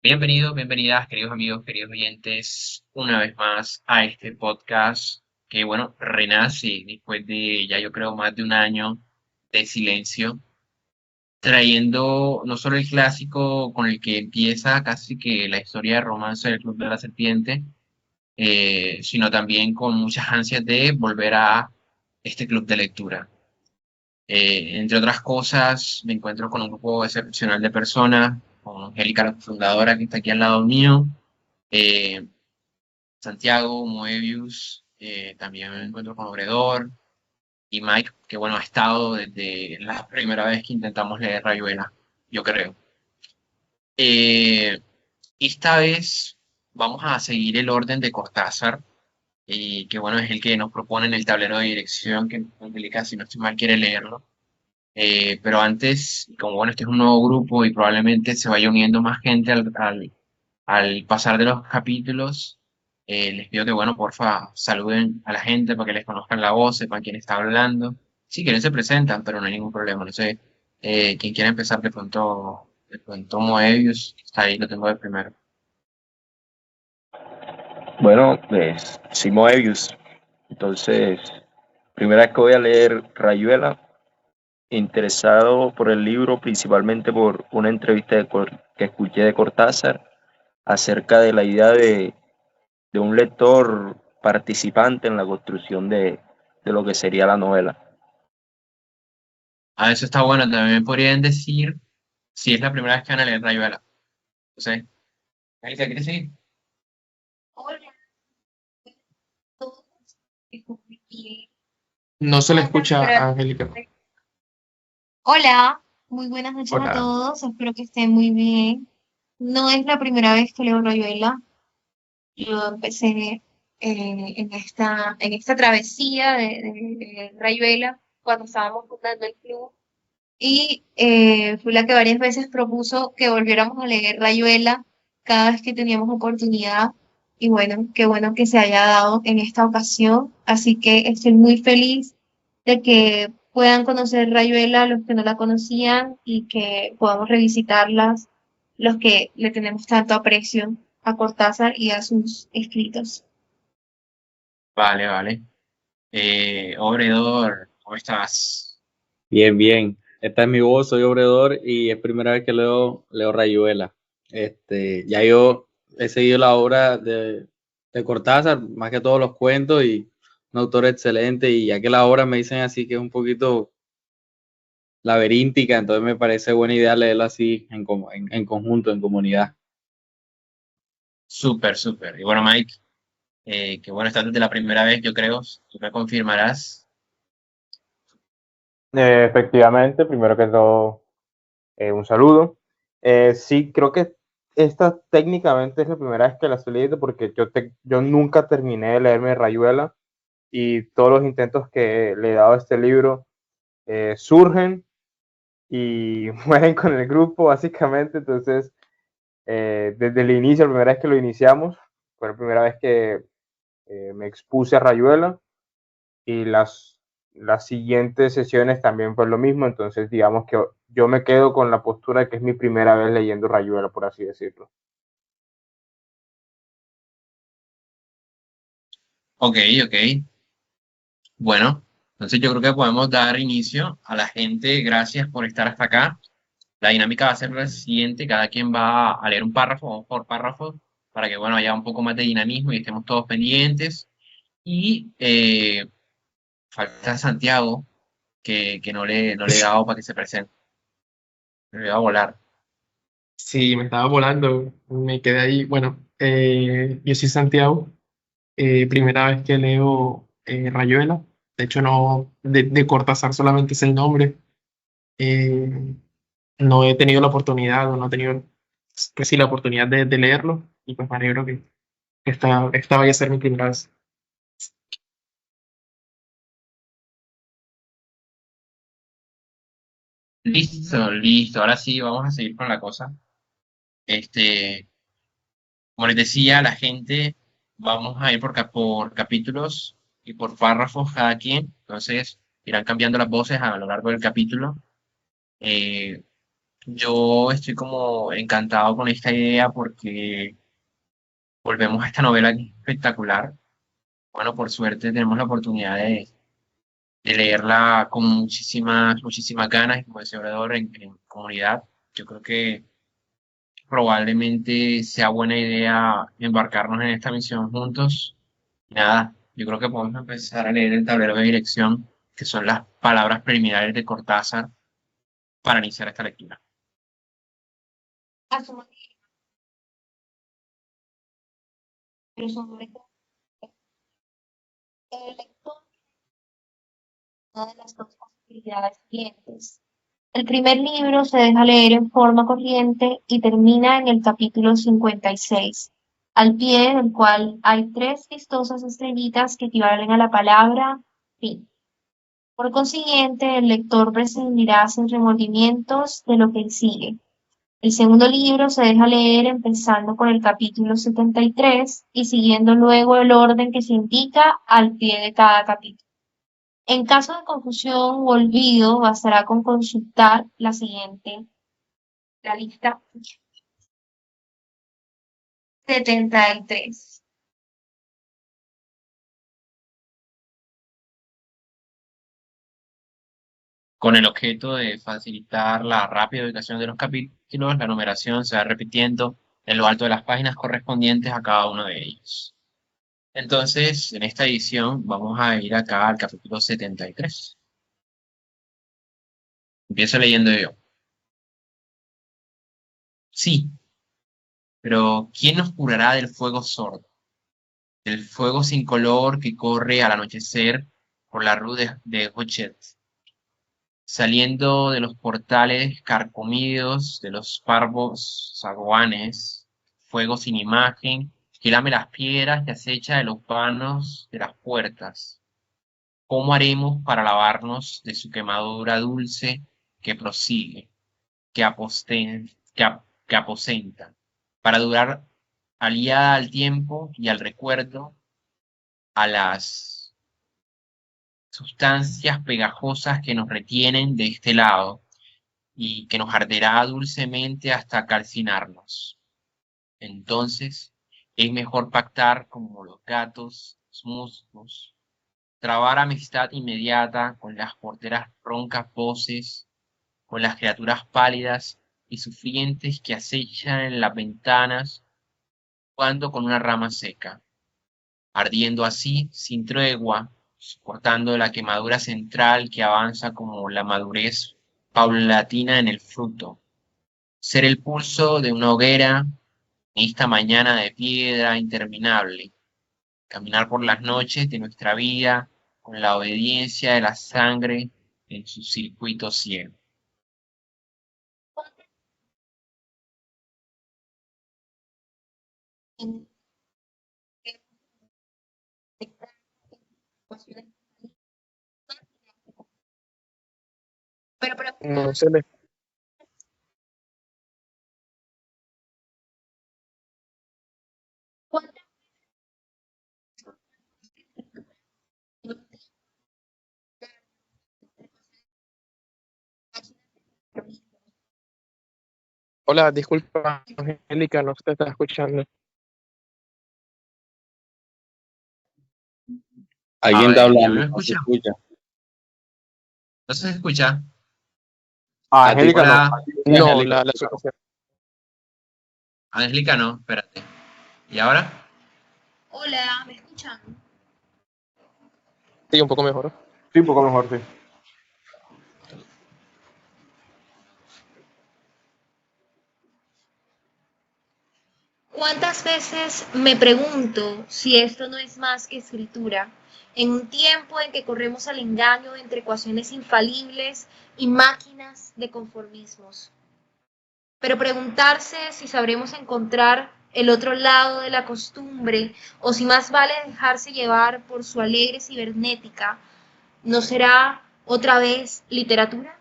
Bienvenidos, bienvenidas, queridos amigos, queridos oyentes, una vez más a este podcast que, bueno, renace después de ya yo creo más de un año de silencio, trayendo no solo el clásico con el que empieza casi que la historia de romance del Club de la Serpiente, sino también con muchas ansias de volver a este club de lectura. Entre otras cosas, me encuentro con un grupo excepcional de personas, con Angélica, la fundadora, que está aquí al lado mío. eh, Santiago, Moebius, también me encuentro con Obredor y Mike, que bueno, ha estado desde la primera vez que intentamos leer Rayuela, yo creo. Eh, esta vez vamos a seguir el orden de Cortázar, que bueno, es el que nos propone en el tablero de dirección, que Angélica, si no estoy mal, quiere leerlo. Pero antes, como bueno, este es un nuevo grupo y probablemente se vaya uniendo más gente al pasar de los capítulos, les pido que, bueno, porfa, saluden a la gente para que les conozcan la voz, sepan quién está hablando. Si quieren se presentan, pero no hay ningún problema. No sé, quién quiere empezar de pronto Moebius, que está ahí, lo tengo de primero. Bueno, pues sí, Moebius. Entonces, primera vez que voy a leer Rayuela, interesado por el libro, principalmente por una entrevista que escuché de Cortázar acerca de la idea de un lector participante en la construcción de lo que sería la novela. Ah, eso está bueno. También me podrían decir si es la primera vez que van a leer Rayuela. No sé. Alicia, ¿quieres seguir? Hola, todos. Muy bien. No se le No es la escucha primera a Angélica. vez. Hola, muy buenas noches a Hola. todos. Espero que estén muy bien. No es la primera vez que leo Rayuela. Yo empecé en esta travesía de Rayuela cuando estábamos fundando el club. Y fui la que varias veces propuso que volviéramos a leer Rayuela cada vez que teníamos oportunidad. Y bueno, qué bueno que se haya dado en esta ocasión. Así que estoy muy feliz de que puedan conocer Rayuela los que no la conocían y que podamos revisitarlas los que le tenemos tanto aprecio a Cortázar y a sus escritos. Vale, vale. Obredor, ¿cómo estás? Bien, bien. Esta es mi voz, soy Obredor y es primera vez que leo Rayuela. Ya yo he seguido la obra de Cortázar, más que todos los cuentos, y un autor excelente, y ya que la obra me dicen así que es un poquito laberíntica, entonces me parece buena idea leerlo así en conjunto, en comunidad. Súper, súper. Y bueno, Mike, que bueno, estás desde la primera vez, yo creo, tú me confirmarás. Efectivamente, primero que todo, un saludo. Sí, creo que esta técnicamente es la primera vez que la estoy leyendo porque yo nunca terminé de leerme Rayuela y todos los intentos que le he dado a este libro surgen y mueren con el grupo, básicamente. Entonces, desde el inicio, la primera vez que lo iniciamos, fue la primera vez que me expuse a Rayuela y las siguientes sesiones también fue lo mismo, entonces digamos que yo me quedo con la postura de que es mi primera vez leyendo Rayuela, por así decirlo. Ok, ok. Bueno, entonces yo creo que podemos dar inicio a la gente. Gracias por estar hasta acá. La dinámica va a ser la siguiente. Cada quien va a leer un párrafo, vamos por párrafo, para que, bueno, haya un poco más de dinamismo y estemos todos pendientes. Y falta Santiago, que no le he dado para que se presente. Me va a volar. Sí, me estaba volando, me quedé ahí. Bueno, yo soy Santiago, primera vez que leo Rayuela. De hecho, no, de Cortázar solamente es el nombre. Eh, no he tenido la oportunidad, o no he tenido, pues sí, la oportunidad de leerlo. Y pues me alegro que esta vaya a ser mi primera vez. Listo, listo. Ahora sí, vamos a seguir con la cosa. Este, Como les decía, la gente, vamos a ir por capítulos y por párrafos cada quien. Entonces, irán cambiando las voces a lo largo del capítulo. Eh, Yo estoy como encantado con esta idea porque volvemos a esta novela que es espectacular. Bueno, por suerte tenemos la oportunidad de leerla con muchísimas ganas y como decía Obrador en comunidad. Yo creo que probablemente sea buena idea embarcarnos en esta misión juntos. Y nada, yo creo que podemos empezar a leer el tablero de dirección, que son las palabras preliminares de Cortázar, para iniciar esta lectura. A su manera, pero sobre todo el lector, una de las dos posibilidades siguientes. El primer libro se deja leer en forma corriente y termina en el capítulo 56, al pie del cual hay tres vistosas estrellitas que equivalen a la palabra fin. Por consiguiente, el lector prescindirá sin remordimientos de lo que sigue. El segundo libro se deja leer empezando por el capítulo 73 y siguiendo luego el orden que se indica al pie de cada capítulo. En caso de confusión u olvido, bastará con consultar la lista 73. Con el objeto de facilitar la rápida ubicación de los capítulos, la numeración se va repitiendo en lo alto de las páginas correspondientes a cada uno de ellos. Entonces, en esta edición vamos a ir acá al capítulo 73. Empiezo leyendo yo. Sí, pero ¿quién nos curará del fuego sordo? Del fuego sin color que corre al anochecer por la rue de Hochet, saliendo de los portales carcomidos de los parvos zaguanes, fuego sin imagen que lame las piedras y acecha de los vanos de las puertas. ¿Cómo haremos para lavarnos de su quemadura dulce que prosigue, que aposenta, para durar aliada al tiempo y al recuerdo, a las sustancias pegajosas que nos retienen de este lado y que nos arderá dulcemente hasta calcinarnos? Entonces es mejor pactar como los gatos, los musgos, trabar amistad inmediata con las porteras roncas voces, con las criaturas pálidas y sufrientes que acechan en las ventanas, jugando con una rama seca, ardiendo así sin tregua, soportando la quemadura central que avanza como la madurez paulatina en el fruto, ser el pulso de una hoguera en esta mañana de piedra interminable, caminar por las noches de nuestra vida con la obediencia de la sangre en su circuito ciego. Pero No se le... ¿cuántas Hola, disculpa, Angélica, no te está escuchando. A Alguien está ver, ¿ya hablando, me no se escucha? escucha. ¿No se escucha? Ah, A ti, Angélica no. Hola, No, Angélica. la situación. Angélica, no, espérate. ¿Y ahora? Hola, ¿me escuchan? Sí, un poco mejor. Sí, un poco mejor, sí. ¿Cuántas veces me pregunto si esto no es más que escritura? En un tiempo en que corremos al engaño entre ecuaciones infalibles y máquinas de conformismos. Pero preguntarse si sabremos encontrar el otro lado de la costumbre o si más vale dejarse llevar por su alegre cibernética, ¿no será otra vez literatura?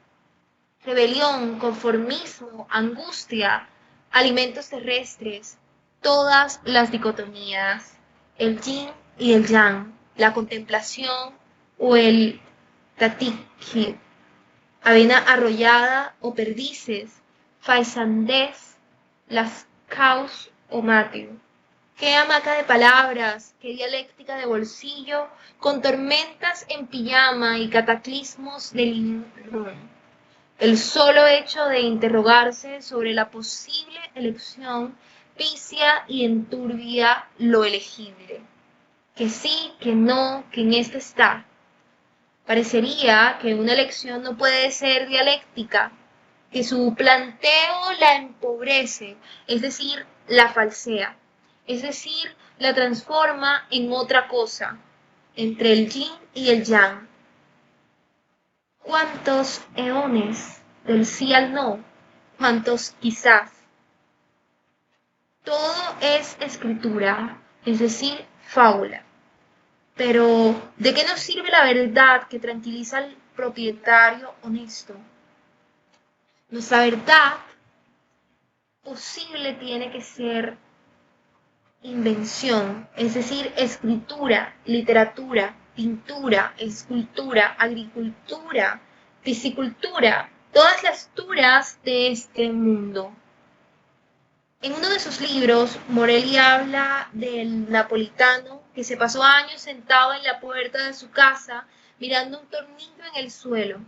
Rebelión, conformismo, angustia, alimentos terrestres, todas las dicotomías, el yin y el yang, la contemplación o el tatikhi, avena arrollada o perdices, faisandés, las caus o mateo. Qué hamaca de palabras, qué dialéctica de bolsillo, con tormentas en pijama y cataclismos de living room. El solo hecho de interrogarse sobre la posible elección vicia y enturbia lo elegible. Que sí, que no, que en este está. Parecería que una elección no puede ser dialéctica, que su planteo la empobrece, es decir, la falsea, es decir, la transforma en otra cosa, entre el yin y el yang. ¿Cuántos eones del sí al no? ¿Cuántos quizás? Todo es escritura, es decir, fábula. Pero, ¿de qué nos sirve la verdad que tranquiliza al propietario honesto? Nuestra verdad posible tiene que ser invención, es decir, escritura, literatura, pintura, escultura, agricultura, piscicultura, todas las turas de este mundo. En uno de sus libros, Morelli habla del napolitano que se pasó años sentado en la puerta de su casa mirando un tornillo en el suelo.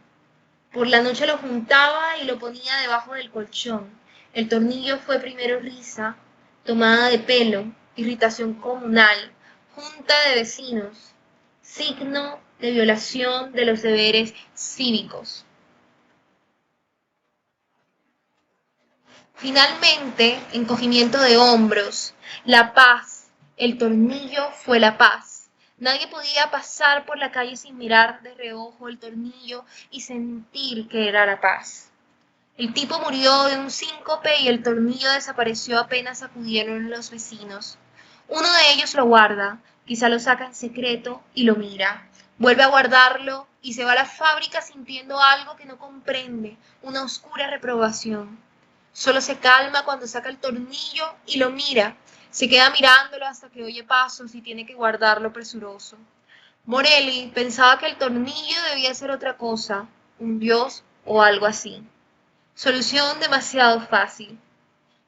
Por la noche lo juntaba y lo ponía debajo del colchón. El tornillo fue primero risa, tomada de pelo, irritación comunal, junta de vecinos, signo de violación de los deberes cívicos. Finalmente, encogimiento de hombros, la paz, el tornillo fue la paz. Nadie podía pasar por la calle sin mirar de reojo el tornillo y sentir que era la paz. El tipo murió de un síncope y el tornillo desapareció apenas acudieron los vecinos. Uno de ellos lo guarda, quizá lo saca en secreto y lo mira. Vuelve a guardarlo y se va a la fábrica sintiendo algo que no comprende, una oscura reprobación. Solo se calma cuando saca el tornillo y lo mira. Se queda mirándolo hasta que oye pasos y tiene que guardarlo presuroso. Morelli pensaba que el tornillo debía ser otra cosa, un dios o algo así. Solución demasiado fácil.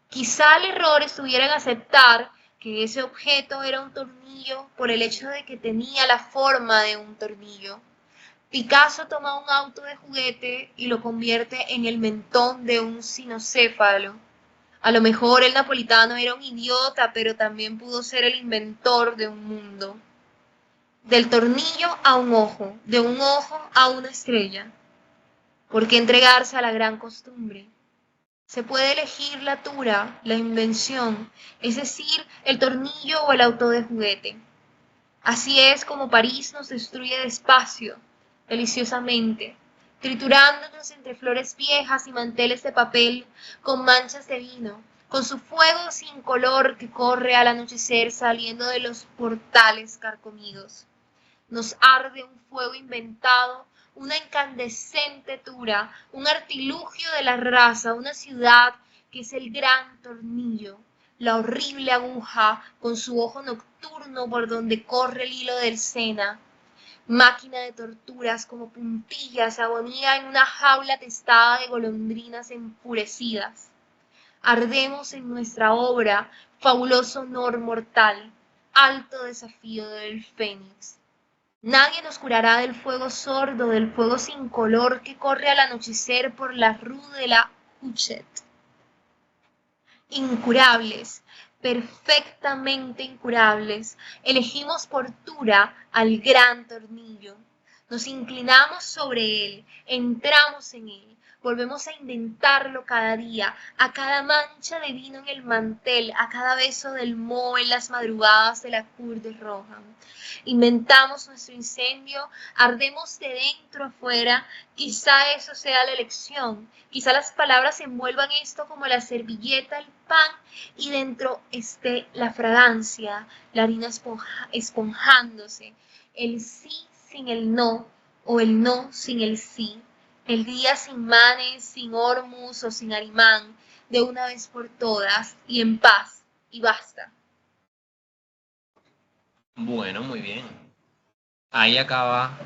Quizá el error estuviera en aceptar que ese objeto era un tornillo por el hecho de que tenía la forma de un tornillo. Picasso toma un auto de juguete y lo convierte en el mentón de un cinocéfalo. A lo mejor el napolitano era un idiota, pero también pudo ser el inventor de un mundo. Del tornillo a un ojo, de un ojo a una estrella. ¿Por qué entregarse a la gran costumbre? Se puede elegir la tura, la invención, es decir, el tornillo o el auto de juguete. Así es como París nos destruye despacio, deliciosamente, triturándonos entre flores viejas y manteles de papel con manchas de vino, con su fuego sin color que corre al anochecer saliendo de los portales carcomidos. Nos arde un fuego inventado, una incandescente tura, un artilugio de la raza, una ciudad que es el gran tornillo, la horrible aguja con su ojo nocturno por donde corre el hilo del Sena. Máquina de torturas como puntillas agonía en una jaula testada de golondrinas enfurecidas. Ardemos en nuestra obra, fabuloso honor mortal, alto desafío del Fénix. Nadie nos curará del fuego sordo, del fuego sin color que corre al anochecer por la rue de la Huchette. Incurables, perfectamente incurables, elegimos por tura al gran tornillo. Nos inclinamos sobre él, entramos en él, volvemos a inventarlo cada día, a cada mancha de vino en el mantel, a cada beso del moho en las madrugadas de la Cour de Rohan. Inventamos nuestro incendio, ardemos de dentro afuera, quizá eso sea la elección, quizá las palabras envuelvan esto como la servilleta, el pan, y dentro esté la fragancia, la harina esponjándose, el sí sin el no, o el no sin el sí, el día sin Manes, sin Hormuz o sin Arimán, de una vez por todas, y en paz, y basta. Bueno, muy bien. Ahí acaba,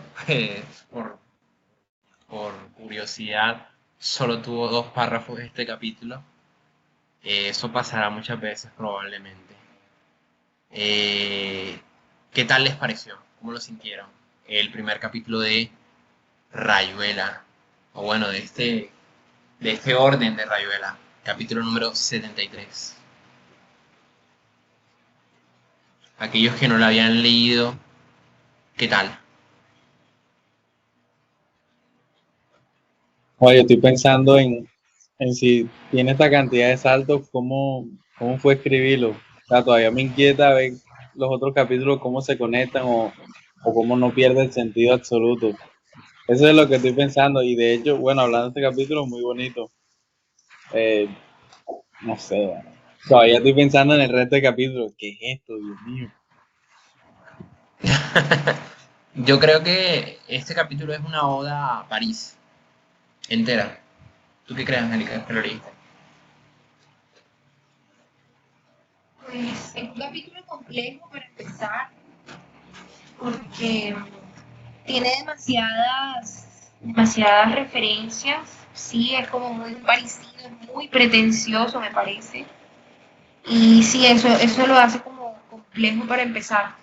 por curiosidad, solo tuvo 2 párrafos este capítulo. Eso pasará muchas veces probablemente. ¿Qué tal les pareció? ¿Cómo lo sintieron? El primer capítulo de Rayuela, o bueno, de este orden de Rayuela, capítulo número 73. Aquellos que no lo habían leído, ¿qué tal? Oye, estoy pensando en si tiene esta cantidad de saltos, cómo fue escribirlo. O sea, todavía me inquieta ver los otros capítulos, cómo se conectan o cómo no pierde el sentido absoluto. Eso es lo que estoy pensando. Y de hecho, bueno, hablando de este capítulo, muy bonito. Eh, no sé, todavía estoy pensando en el resto de capítulos. ¿Qué es esto, Dios mío? Yo creo que este capítulo es una oda a París, entera. ¿Tú qué crees, Angélica, que lo leíste? Pues es un capítulo complejo para empezar, porque tiene demasiadas referencias. Sí, es como muy parecido, es muy pretencioso, me parece. Y sí, eso lo hace como complejo para empezar.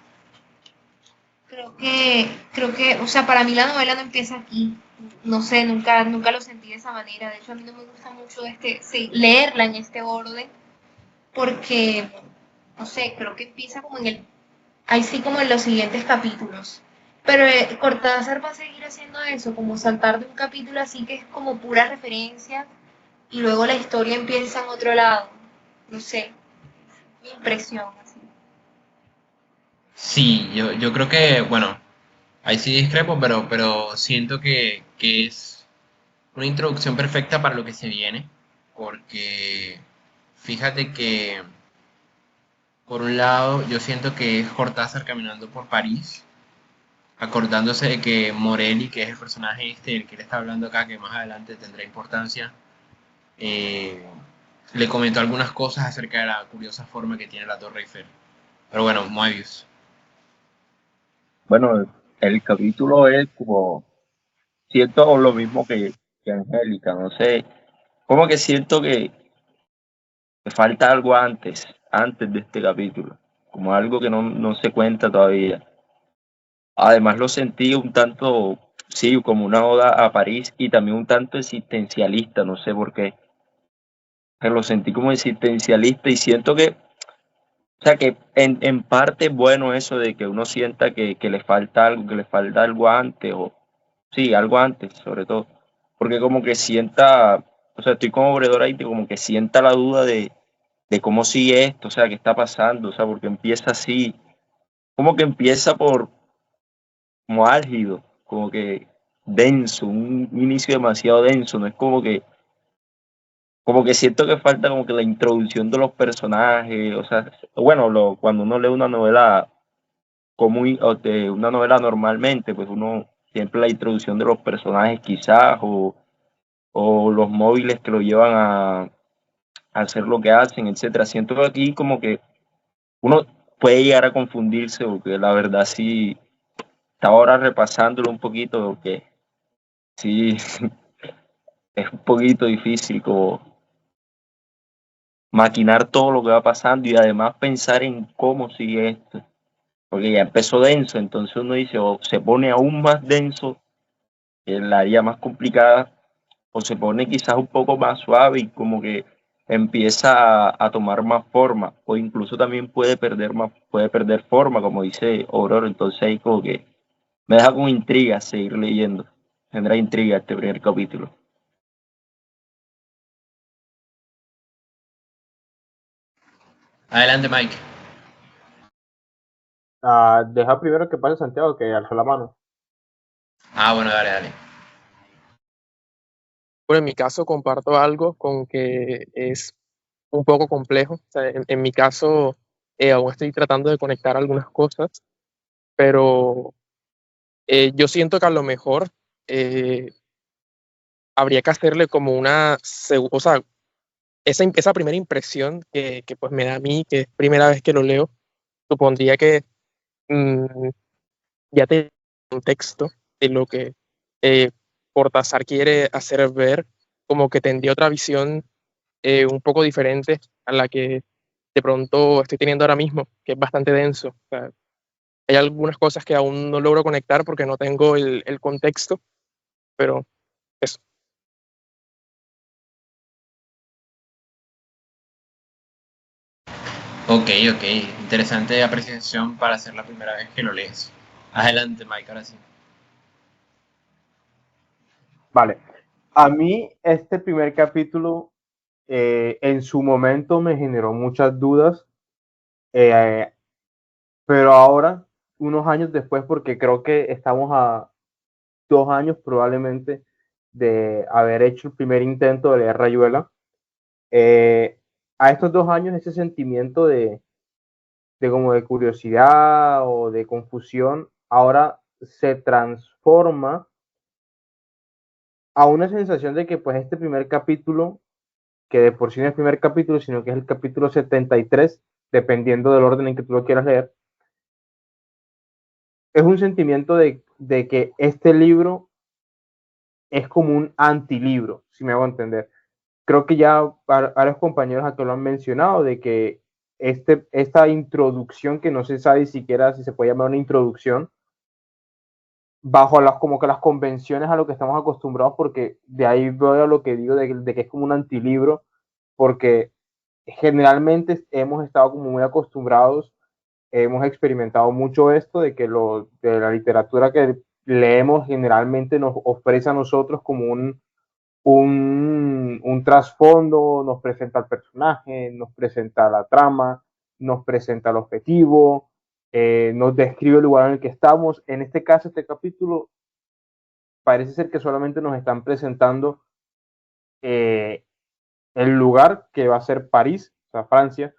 O sea, para mí la novela no empieza aquí. No sé, nunca lo sentí de esa manera. De hecho, a mí no me gusta mucho sí, leerla en este orden, porque, no sé, creo que empieza como ahí sí como en los siguientes capítulos. Pero Cortázar va a seguir haciendo eso, como saltar de un capítulo así que es como pura referencia y luego la historia empieza en otro lado. No sé, mi impresión. Así. Sí, yo creo que, bueno, ahí sí discrepo, pero siento que es una introducción perfecta para lo que se viene, porque fíjate que, por un lado, yo siento que es Cortázar caminando por París, acordándose de que Morelli, que es el personaje del que le está hablando acá, que más adelante tendrá importancia, eh, le comentó algunas cosas acerca de la curiosa forma que tiene la Torre Eiffel. Pero bueno, Moebius. Bueno, el capítulo es como, siento lo mismo que Angélica, no sé, como que siento que falta algo antes de este capítulo, como algo que no se cuenta todavía. Además lo sentí un tanto, sí, como una oda a París y también un tanto existencialista, no sé por qué. Pero lo sentí como existencialista y siento que, o sea, que en parte es bueno eso de que uno sienta que le falta algo, que le falta algo antes, o sí, algo antes, sobre todo. Porque como que sienta, o sea, estoy como obredor ahí, como que sienta la duda de cómo sigue esto, o sea, qué está pasando, o sea, porque empieza así, como que empieza como álgido, como que denso, un inicio demasiado denso, no es como que siento que falta como que la introducción de los personajes, o sea, bueno, cuando uno lee una novela común o de una novela normalmente, pues uno siempre la introducción de los personajes quizás o los móviles que lo llevan a hacer lo que hacen, etcétera. Siento que aquí como que uno puede llegar a confundirse porque la verdad sí estaba ahora repasándolo un poquito porque sí es un poquito difícil como maquinar todo lo que va pasando y además pensar en cómo sigue esto, porque ya empezó denso, entonces uno dice o se pone aún más denso, que es la área más complicada, o se pone quizás un poco más suave y como que empieza a tomar más forma, o incluso también puede perder forma, como dice Aurora, entonces ahí como que me deja con intriga seguir leyendo, tendrá intriga este primer capítulo. Adelante, Mike. Deja primero que pase Santiago, que alzó la mano. Ah, bueno, dale, dale. Bueno, en mi caso comparto algo con que es un poco complejo. O sea, en mi caso, aún estoy tratando de conectar algunas cosas, pero yo siento que a lo mejor eh, habría que hacerle como o sea, esa primera impresión que pues me da a mí, que es primera vez que lo leo, supondría que mm, ya te contexto de lo que eh, Cortázar quiere hacer ver como que tendría otra visión un poco diferente a la que de pronto estoy teniendo ahora mismo, que es bastante denso. O sea, hay algunas cosas que aún no logro conectar porque no tengo el contexto, pero eso. Ok, ok. Interesante apreciación para ser la primera vez que lo lees. Adelante, Mike, ahora sí. Vale. A mí este primer capítulo en su momento me generó muchas dudas, eh, pero ahora, unos años después, porque creo que estamos a 2 años probablemente de haber hecho el primer intento de leer Rayuela, a estos 2 años ese sentimiento de como de curiosidad o de confusión ahora se transforma a una sensación de que pues este primer capítulo, que de por sí no es el primer capítulo, sino que es el capítulo 73, dependiendo del orden en que tú lo quieras leer, es un sentimiento de que este libro es como un antilibro, si me hago entender. Creo que ya varios compañeros aquí lo han mencionado, de que esta introducción, que no se sabe siquiera si se puede llamar una introducción, bajo como que las convenciones a lo que estamos acostumbrados, porque de ahí veo lo que digo de que es como un antilibro, porque generalmente hemos estado como muy acostumbrados, hemos experimentado mucho esto de que de la literatura que leemos generalmente nos ofrece a nosotros como un trasfondo, nos presenta el personaje, nos presenta la trama, nos presenta el objetivo, nos describe el lugar en el que estamos. En este caso, este capítulo parece ser que solamente nos están presentando eh, el lugar que va a ser París, o sea, Francia,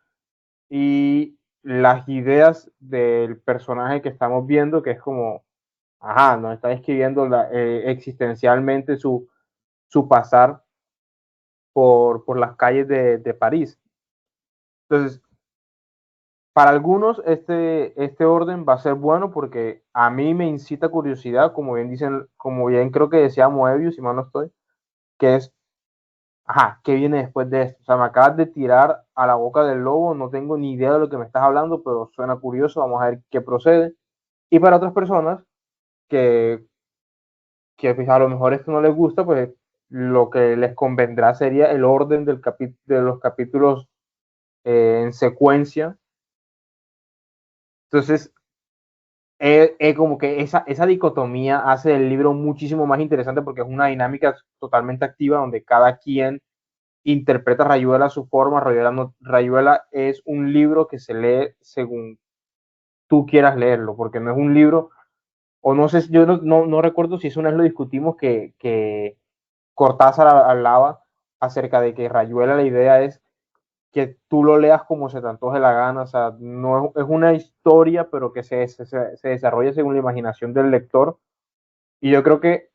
y las ideas del personaje que estamos viendo, que es como, ajá, nos está describiendo existencialmente su pasar por las calles de París. Entonces, para algunos este orden va a ser bueno porque a mí me incita curiosidad, como bien dicen, como bien creo que decía Moebius, si mal no estoy, que es, ajá, ¿qué viene después de esto? O sea, me acabas de tirar a la boca del lobo, no tengo ni idea de lo que me estás hablando, pero suena curioso, vamos a ver qué procede. Y para otras personas que, que pues, a lo mejor esto no les gusta, pues lo que les convendrá sería el orden de los capítulos en secuencia. Entonces, como que esa dicotomía hace el libro muchísimo más interesante porque es una dinámica totalmente activa donde cada quien interpreta Rayuela a su forma. Rayuela es un libro que se lee según tú quieras leerlo, porque no es un libro, o no sé, yo no recuerdo si eso una vez lo discutimos, que Cortázar hablaba acerca de que Rayuela la idea es que tú lo leas como se te antoje la gana, o sea, no es una historia, pero que se desarrolla según la imaginación del lector. Y yo creo que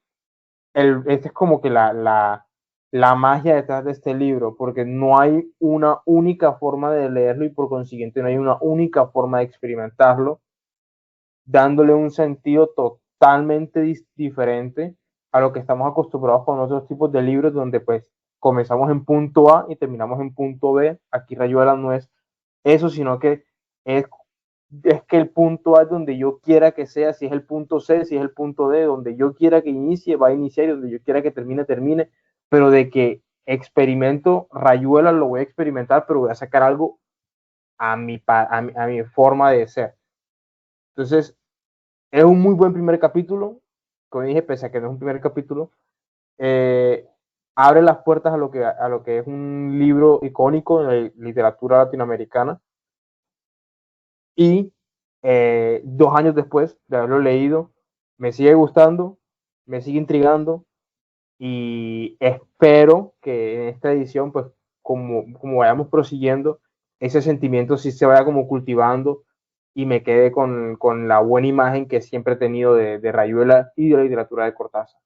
este es como que la magia detrás de este libro, porque no hay una única forma de leerlo y por consiguiente no hay una única forma de experimentarlo, dándole un sentido totalmente diferente a lo que estamos acostumbrados con otros tipos de libros donde pues comenzamos en punto A y terminamos en punto B. Aquí Rayuela no es eso, sino que es, es que el punto A es donde yo quiera que sea, si es el punto C, si es el punto D, donde yo quiera que inicie, va a iniciar, y donde yo quiera que termine, termine, pero de que experimento Rayuela lo voy a experimentar, pero voy a sacar algo a mi forma de ser. Entonces, es un muy buen primer capítulo, como dije, pese a que no es un primer capítulo, eh, abre las puertas a lo que es un libro icónico de la literatura latinoamericana. Y 2 años después de haberlo leído, me sigue gustando, me sigue intrigando y espero que en esta edición, pues como vayamos prosiguiendo, ese sentimiento sí se vaya como cultivando y me quede con la buena imagen que siempre he tenido de Rayuela y de la literatura de Cortázar.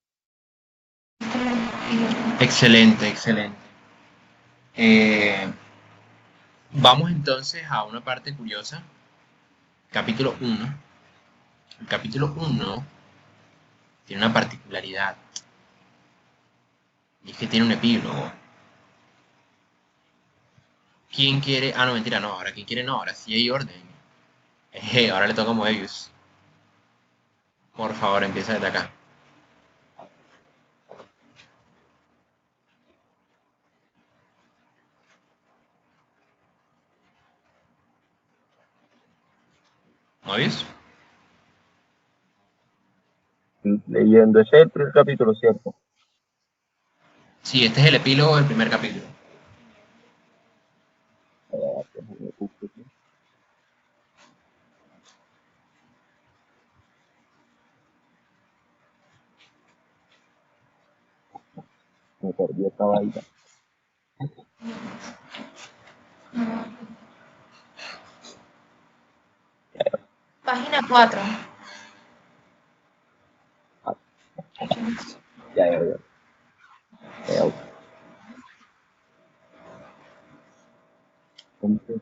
Excelente, excelente. Vamos entonces a una parte curiosa. Capítulo 1. El capítulo 1 tiene una particularidad. Y es que tiene un epílogo. ¿Quién quiere? Ah, no, mentira, no. Ahora, ¿quién quiere? No, ahora sí hay orden. Ahora le toca a Moebius. Por favor, empieza desde acá. ¿Moebius? Leyendo, ese es el primer capítulo, ¿cierto? Sí, este es el epílogo del primer capítulo. Me perdí esta vaina. Página 4. Ya, ya, ya. Ya, entonces,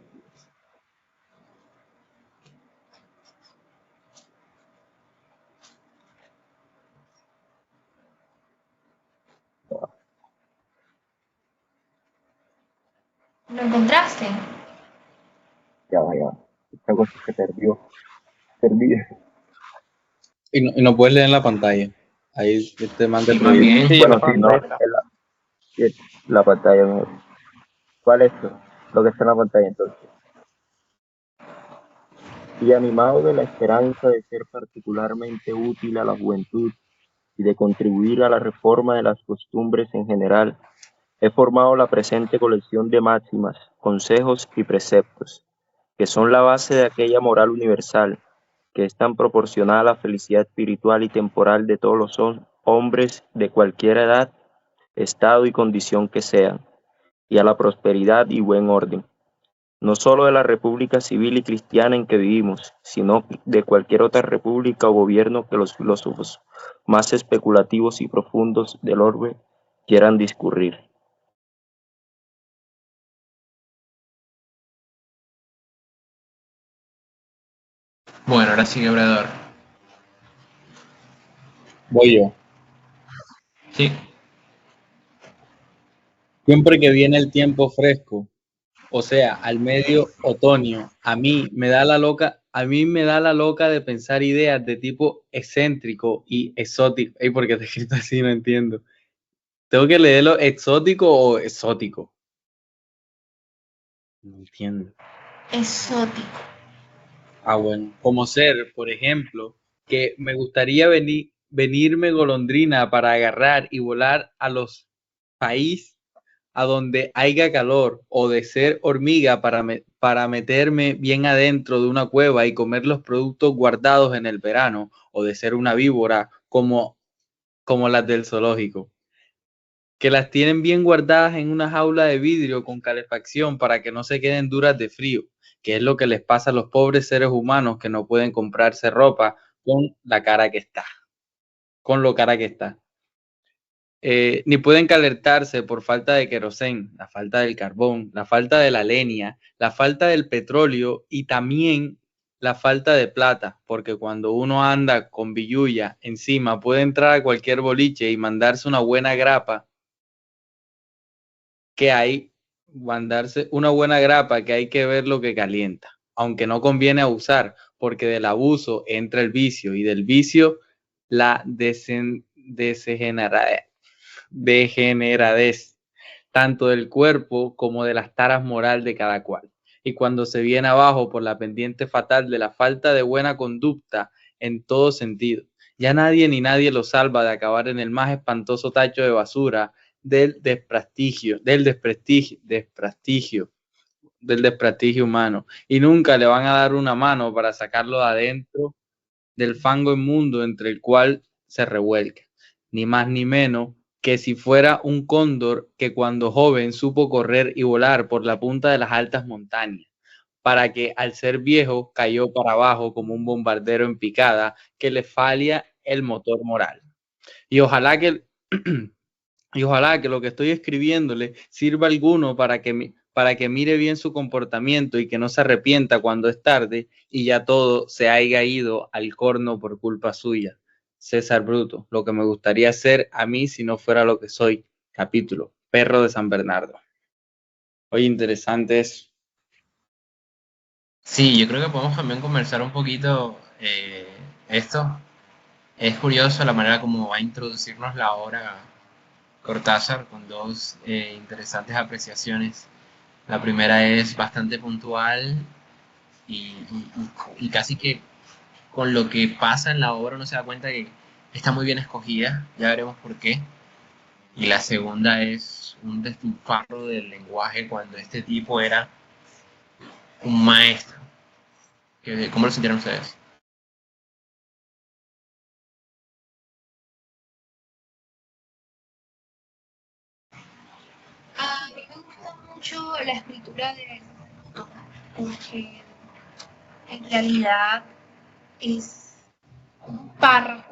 ¿Lo encontraste? ya va, ya va. Esta cosa se perdió. Perdí. Y no puedes leer en la pantalla. Ahí te manda el Sí, más proyecto. bien. Sí, Bueno, en la sí, no, pantalla. la pantalla mejor. ¿Cuál es esto? Lo que está en la pantalla entonces. Y animado de la esperanza de ser particularmente útil a la juventud y de contribuir a la reforma de las costumbres en general, he formado la presente colección de máximas, consejos y preceptos, que son la base de aquella moral universal, que es tan proporcional a la felicidad espiritual y temporal de todos los hombres de cualquier edad, estado y condición que sean, y a la prosperidad y buen orden, no solo de la república civil y cristiana en que vivimos, sino de cualquier otra república o gobierno que los filósofos más especulativos y profundos del orbe quieran discurrir. Bueno, ahora sigue Obrador. Voy yo. Sí. Siempre que viene el tiempo fresco, o sea, al medio otoño, a mí me da la loca de pensar ideas de tipo excéntrico y exótico. Ey, ¿por qué te he escrito así? No entiendo. ¿Tengo que leerlo exótico o exótico? No entiendo. Exótico. Ah, bueno. Como ser, por ejemplo, que me gustaría venirme golondrina para agarrar y volar a los países a donde haya calor, o de ser hormiga para meterme bien adentro de una cueva y comer los productos guardados en el verano, o de ser una víbora como las del zoológico, que las tienen bien guardadas en una jaula de vidrio con calefacción para que no se queden duras de frío, que es lo que les pasa a los pobres seres humanos que no pueden comprarse ropa con la cara que está, con lo cara que está. Ni pueden calentarse por falta de querosén, la falta del carbón, la falta de la leña, la falta del petróleo y también la falta de plata, porque cuando uno anda con billulla encima puede entrar a cualquier boliche y mandarse una buena grapa que hay que ver lo que calienta, aunque no conviene abusar, porque del abuso entra el vicio y del vicio la degeneradez, tanto del cuerpo como de las taras moral de cada cual. Y cuando se viene abajo por la pendiente fatal de la falta de buena conducta en todo sentido, ya nadie ni nadie lo salva de acabar en el más espantoso tacho de basura del desprestigio humano. Y nunca le van a dar una mano para sacarlo de adentro del fango inmundo entre el cual se revuelca, ni más ni menos que si fuera un cóndor que cuando joven supo correr y volar por la punta de las altas montañas, para que al ser viejo cayó para abajo como un bombardero en picada que le falla el motor moral. Y ojalá que y ojalá que lo que estoy escribiéndole sirva a alguno para que mire bien su comportamiento y que no se arrepienta cuando es tarde y ya todo se haya ido al corno por culpa suya. César Bruto, lo que me gustaría ser a mí si no fuera lo que soy. capítulo, Perro de San Bernardo. Oye, interesante eso. Sí, yo creo que podemos también conversar un poquito esto. Es curioso la manera como va a introducirnos la obra Cortázar con dos interesantes apreciaciones. La primera es bastante puntual y casi que con lo que pasa en la obra uno se da cuenta que está muy bien escogida, ya veremos por qué. Y la segunda es un despilfarro del lenguaje cuando este tipo era un maestro. ¿Cómo lo sintieron ustedes? A mí me gusta mucho la escritura de porque en realidad es un párrafo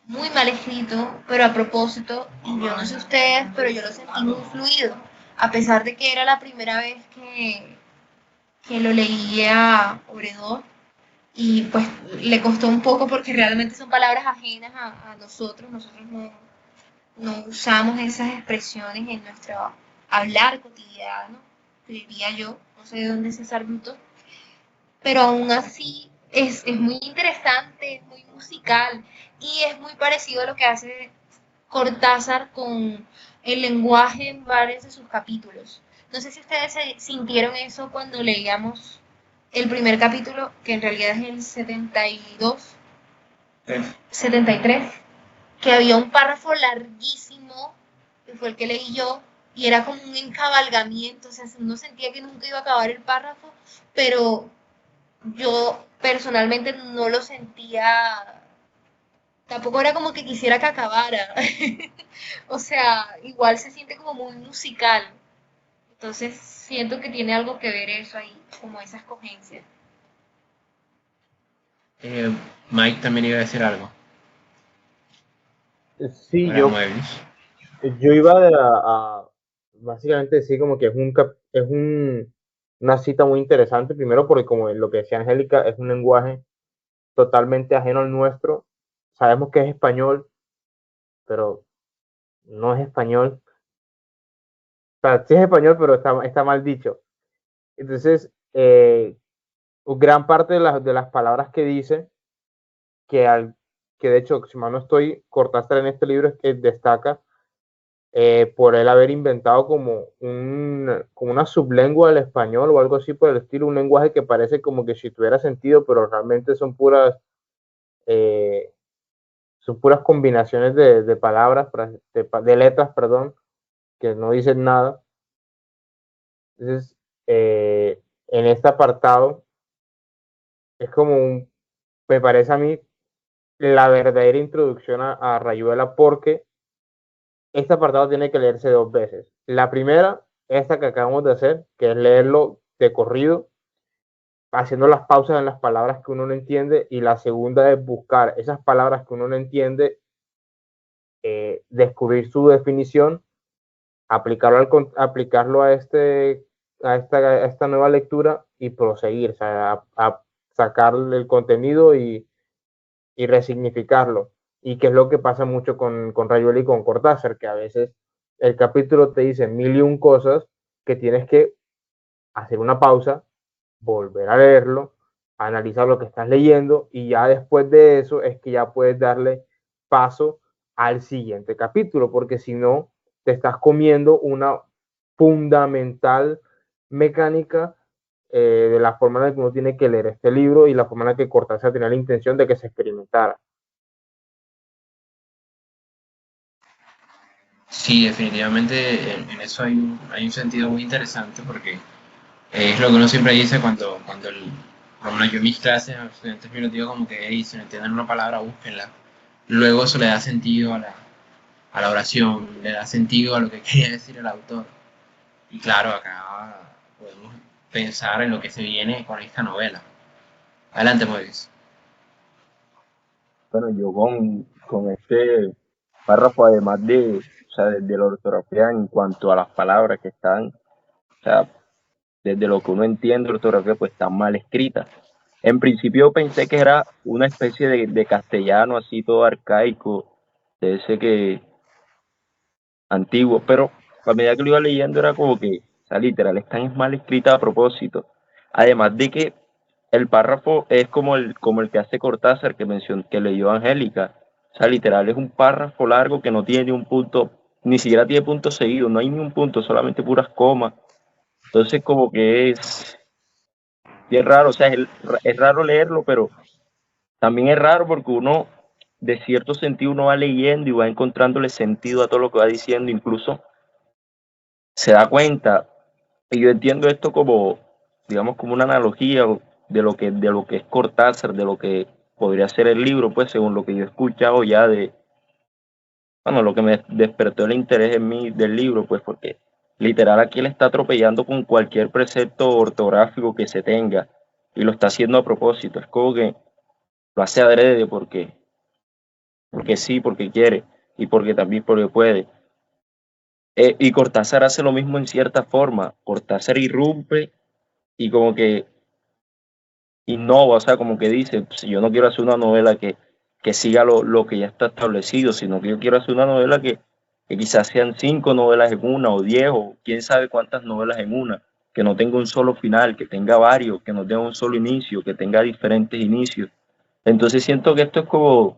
muy mal escrito, pero a propósito, y yo no sé ustedes, pero yo lo sentí muy fluido, a pesar de que era la primera vez que lo leía Obredor, y pues le costó un poco porque realmente son palabras ajenas a nosotros no usamos esas expresiones en nuestro hablar cotidiano, diría yo, no sé de dónde es ese argumento, pero aún así es muy interesante, es muy musical y es muy parecido a lo que hace Cortázar con el lenguaje en varios de sus capítulos. No sé si ustedes sintieron eso cuando leíamos el primer capítulo, que en realidad es el 72, 73, que había un párrafo larguísimo, que fue el que leí yo, y era como un encabalgamiento, o sea, uno sentía que nunca iba a acabar el párrafo, pero yo personalmente no lo sentía, tampoco era como que quisiera que acabara. O sea, igual se siente como muy musical. Entonces siento que tiene algo que ver eso ahí, como esa escogencia. Eh, Mike también iba a decir algo. Sí, Hola, Moebius. yo iba a básicamente decir como que una cita muy interesante, primero porque como lo que decía Angélica, es un lenguaje totalmente ajeno al nuestro. Sabemos que es español, pero no es español. O sea, sí es español, pero está mal dicho. Entonces, gran parte de las palabras que dice, que, al, que de hecho, si mal no estoy, Cortázar en este libro es que destaca por él haber inventado como una sublengua del español o algo así por el estilo, un lenguaje que parece como que si tuviera sentido, pero realmente eh, son puras combinaciones de palabras, de letras, perdón, que no dicen nada. Entonces, en este apartado es me parece a mí la verdadera introducción a Rayuela porque este apartado tiene que leerse dos veces. La primera, esta que acabamos de hacer, que es leerlo de corrido, haciendo las pausas en las palabras que uno no entiende, y la segunda es buscar esas palabras que uno no entiende, descubrir su definición, aplicarlo a esta nueva lectura y proseguir, o sea, a sacar el contenido y resignificarlo. Y que es lo que pasa mucho con Rayuela y con Cortázar, que a veces el capítulo te dice mil y un cosas que tienes que hacer una pausa, volver a leerlo, analizar lo que estás leyendo y ya después de eso es que ya puedes darle paso al siguiente capítulo, porque si no, te estás comiendo una fundamental mecánica de la forma en la que uno tiene que leer este libro y la forma en la que Cortázar tenía la intención de que se experimentara. Sí, definitivamente en eso hay un sentido muy interesante porque es lo que uno siempre dice por lo menos yo en mis clases a los estudiantes me los digo como que "Ey, si no entienden una palabra, búsquenla". Luego eso le da sentido a la oración, le da sentido a lo que quería decir el autor. Y claro, acá podemos pensar en lo que se viene con esta novela. Adelante, Moisés. Bueno, yo con este párrafo, además o sea, de la ortografía en cuanto a las palabras que están, o sea, desde lo que uno entiende la ortografía, pues están mal escritas. En principio pensé que era una especie de castellano así todo arcaico, de ese que antiguos, pero a medida que lo iba leyendo era como que, o sea, literal, están mal escritas a propósito. Además de que el párrafo es como el que hace Cortázar, que leyó Angélica. O sea, literal, es un párrafo largo que no tiene ni un punto, ni siquiera tiene punto seguido, no hay ni un punto, solamente puras comas. Entonces, como que es bien raro, o sea, es raro leerlo, pero también es raro porque uno, de cierto sentido, uno va leyendo y va encontrándole sentido a todo lo que va diciendo, incluso se da cuenta, y yo entiendo esto como, digamos, como una analogía de lo que es Cortázar, de lo que podría ser el libro, pues según lo que yo he escuchado ya de, bueno, lo que me despertó el interés en mí del libro, pues porque literal aquí él está atropellando con cualquier precepto ortográfico que se tenga y lo está haciendo a propósito, es como que lo hace adrede porque sí, porque quiere y porque también porque puede. Y Cortázar hace lo mismo en cierta forma, Cortázar irrumpe y como que innova, o sea, como que dice, pues, yo no quiero hacer una novela que siga lo que ya está establecido, sino que yo quiero hacer una novela que quizás sean 5 novelas en una, o 10, o quién sabe cuántas novelas en una, que no tenga un solo final, que tenga varios, que no tenga un solo inicio, que tenga diferentes inicios. Entonces siento que esto es como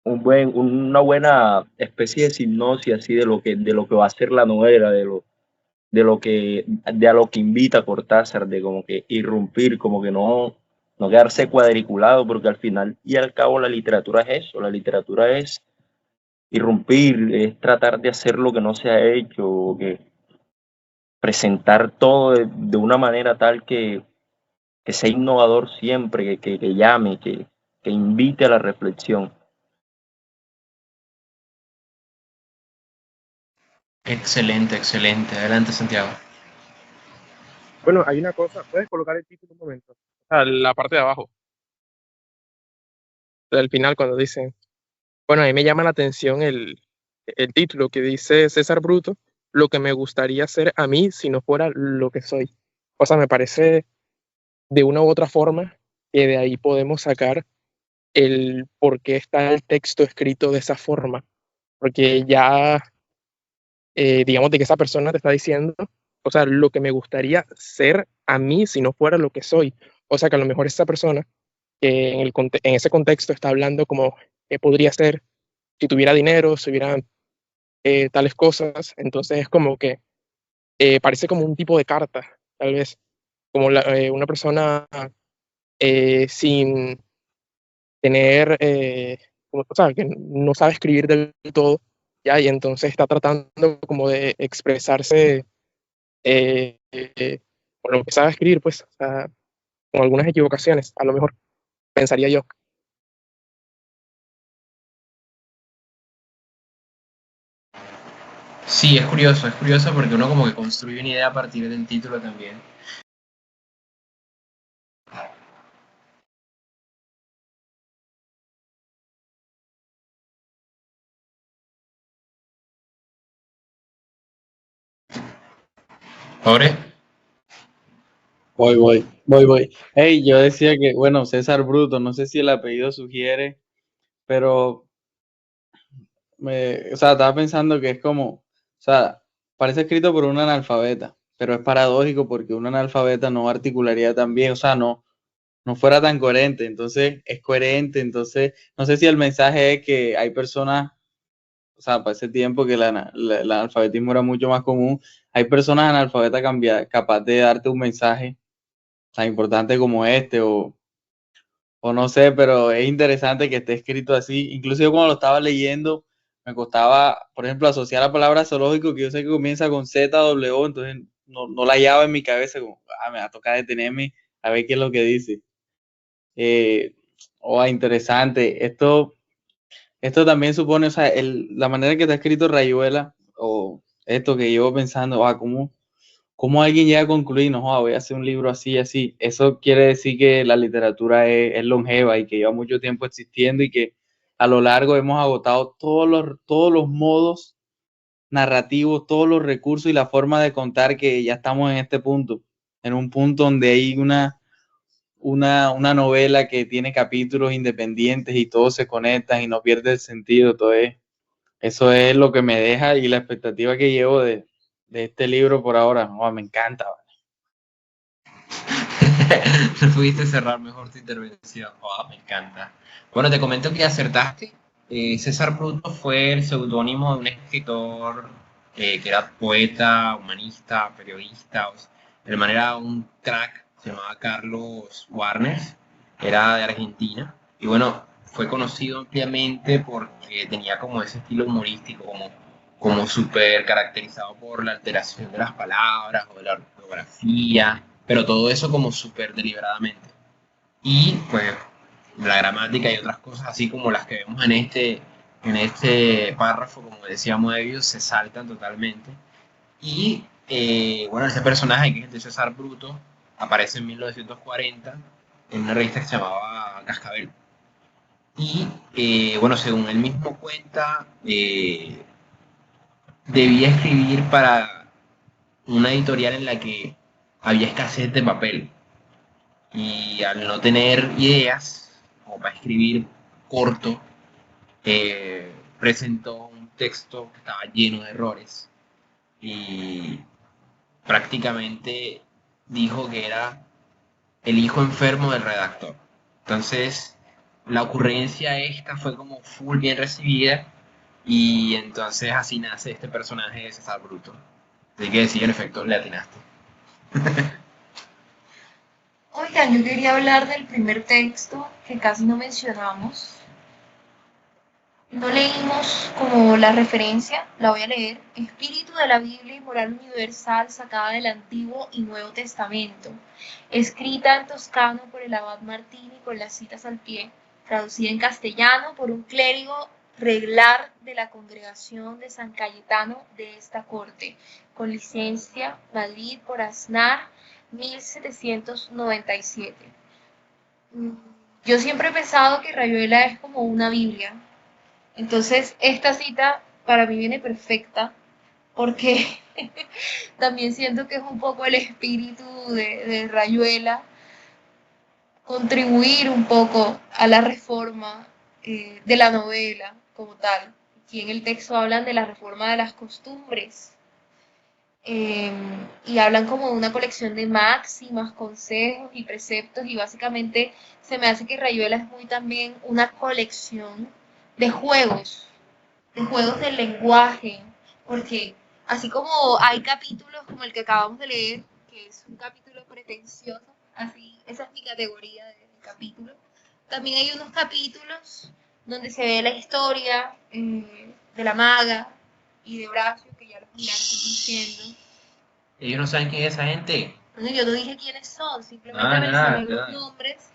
una buena especie de hipnosis así de lo que va a ser la novela, de a lo que invita Cortázar, de como que irrumpir, como que no quedarse cuadriculado, porque al final y al cabo la literatura es eso, la literatura es irrumpir, es tratar de hacer lo que no se ha hecho, que presentar todo de una manera tal que sea innovador siempre, que llame, que invite a la reflexión. Excelente, excelente. Adelante, Santiago. Bueno, hay una cosa, puedes colocar el título un momento. O sea, la parte de abajo, del final, cuando dice, bueno, a mí me llama la atención el título que dice César Bruto, lo que me gustaría ser a mí si no fuera lo que soy. O sea, me parece de una u otra forma que de ahí podemos sacar el por qué está el texto escrito de esa forma. Porque ya, digamos, de que esa persona te está diciendo, o sea, lo que me gustaría ser a mí si no fuera lo que soy. O sea, que a lo mejor esa persona que en ese contexto está hablando como que podría ser si tuviera dinero, si hubiera tales cosas. Entonces es como que parece como un tipo de carta, tal vez, como una persona sin tener, o sea, que no sabe escribir del todo, ya, y entonces está tratando como de expresarse con lo que sabe escribir, pues, o sea, con algunas equivocaciones, a lo mejor, pensaría yo. Sí, es curioso porque uno como que construye una idea a partir del título también. ¿Pobre? Voy. Hey, yo decía que, bueno, César Bruto, no sé si el apellido sugiere, pero o sea, estaba pensando que es como, o sea, parece escrito por un analfabeta, pero es paradójico porque un analfabeta no articularía tan bien, o sea, no fuera tan coherente, entonces es coherente, entonces no sé si el mensaje es que hay personas, o sea, para ese tiempo que el analfabetismo era mucho más común, hay personas analfabetas capaz de darte un mensaje tan importante como este, o no sé, pero es interesante que esté escrito así. Incluso yo cuando lo estaba leyendo, me costaba, por ejemplo, asociar la palabra zoológico, que yo sé que comienza con ZW, entonces no la hallaba en mi cabeza, como, me va a tocar detenerme a ver qué es lo que dice. Eh, Interesante. Esto también supone, o sea, la manera en que está escrito Rayuela, o esto que llevo pensando, ¿cómo alguien llega a concluir, no, voy a hacer un libro así, así? Eso quiere decir que la literatura es longeva y que lleva mucho tiempo existiendo y que a lo largo hemos agotado todos los modos narrativos, todos los recursos y la forma de contar que ya estamos en este punto, en un punto donde hay una novela que tiene capítulos independientes y todos se conectan y no pierde el sentido. Eso es lo que me deja y la expectativa que llevo de este libro por ahora. Oh, me encanta. No pudiste cerrar mejor tu intervención. Oh, me encanta. Bueno, te comento que acertaste. César Bruto fue el seudónimo de un escritor que era poeta, humanista, periodista. De manera un crack, se llamaba Carlos Warnes, era de Argentina. Y bueno, fue conocido ampliamente porque tenía como ese estilo humorístico, como súper caracterizado por la alteración de las palabras o de la ortografía, pero todo eso como súper deliberadamente. Y pues la gramática y otras cosas así como las que vemos en este párrafo, como decía Moebius, se saltan totalmente. Y bueno, ese personaje que es el de César Bruto aparece en 1940 en una revista que se llamaba Cascabel. Y bueno, según él mismo cuenta, debía escribir para una editorial en la que había escasez de papel. Y al no tener ideas, como para escribir corto, presentó un texto que estaba lleno de errores. Y prácticamente dijo que era el hijo enfermo del redactor. Entonces, la ocurrencia esta fue como full bien recibida y entonces así nace este personaje de César Bruto. Así que sí, en efecto, le atinaste. Oigan, yo quería hablar del primer texto que casi no mencionamos. No leímos como la referencia, la voy a leer. Espíritu de la Biblia y moral universal sacada del Antiguo y Nuevo Testamento, escrita en toscano por el abad Martini con las citas al pie, traducida en castellano por un clérigo reglar de la congregación de San Cayetano de esta corte, con licencia Madrid por Aznar 1797. Yo siempre he pensado que Rayuela es como una Biblia. Entonces, esta cita para mí viene perfecta porque también siento que es un poco el espíritu de Rayuela, contribuir un poco a la reforma de la novela como tal. Aquí en el texto hablan de la reforma de las costumbres eh, y hablan como de una colección de máximas, consejos y preceptos y básicamente se me hace que Rayuela es muy también una colección de juegos del lenguaje, porque así como hay capítulos como el que acabamos de leer, que es un capítulo pretencioso, así, esa es mi categoría de capítulo, también hay unos capítulos donde se ve la historia de la maga y de Horacio, que ya los irán conociendo. Ellos no saben quién es esa gente. Bueno, yo no dije quiénes son, simplemente Ah, mencioné nada, los nombres.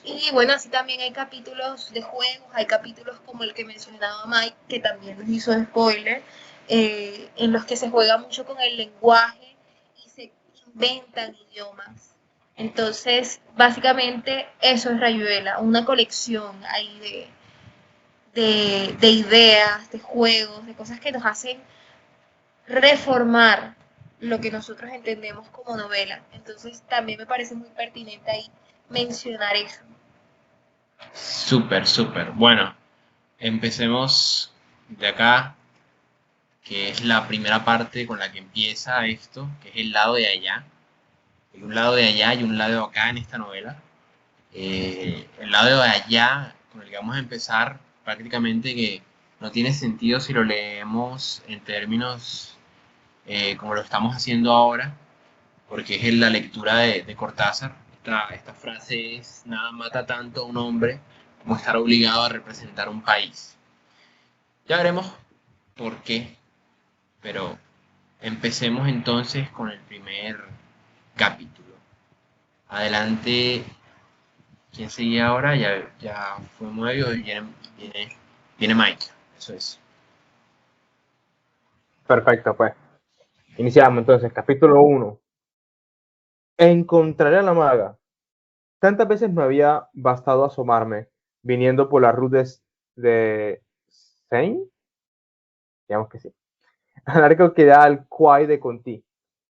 Y bueno, así también hay capítulos de juegos, hay capítulos como el que mencionaba Mike, que también nos hizo spoiler, en los que se juega mucho con el lenguaje y se inventan idiomas. Entonces, básicamente eso es Rayuela, una colección ahí de ideas, de juegos, de cosas que nos hacen reformar lo que nosotros entendemos como novela. Entonces, también me parece muy pertinente ahí mencionar eso. Súper, súper. Bueno, empecemos de acá, que es la primera parte con la que empieza esto, que es el lado de allá. Hay un lado de allá y un lado de acá en esta novela. El lado de allá, con el que vamos a empezar, prácticamente que no tiene sentido si lo leemos en términos como lo estamos haciendo ahora, porque es en la lectura de Cortázar. Esta frase es: nada mata tanto a un hombre como estar obligado a representar un país. Ya veremos por qué, pero empecemos entonces con el primer capítulo. Adelante, ¿quién seguía ahora? Ya fue Moebius y viene Mike. Eso es. Perfecto, pues. Iniciamos entonces, capítulo 1. Encontraré a la maga. Tantas veces me había bastado asomarme, viniendo por las rutas de Seine, digamos que sí, al arco que da al Quai de Conti,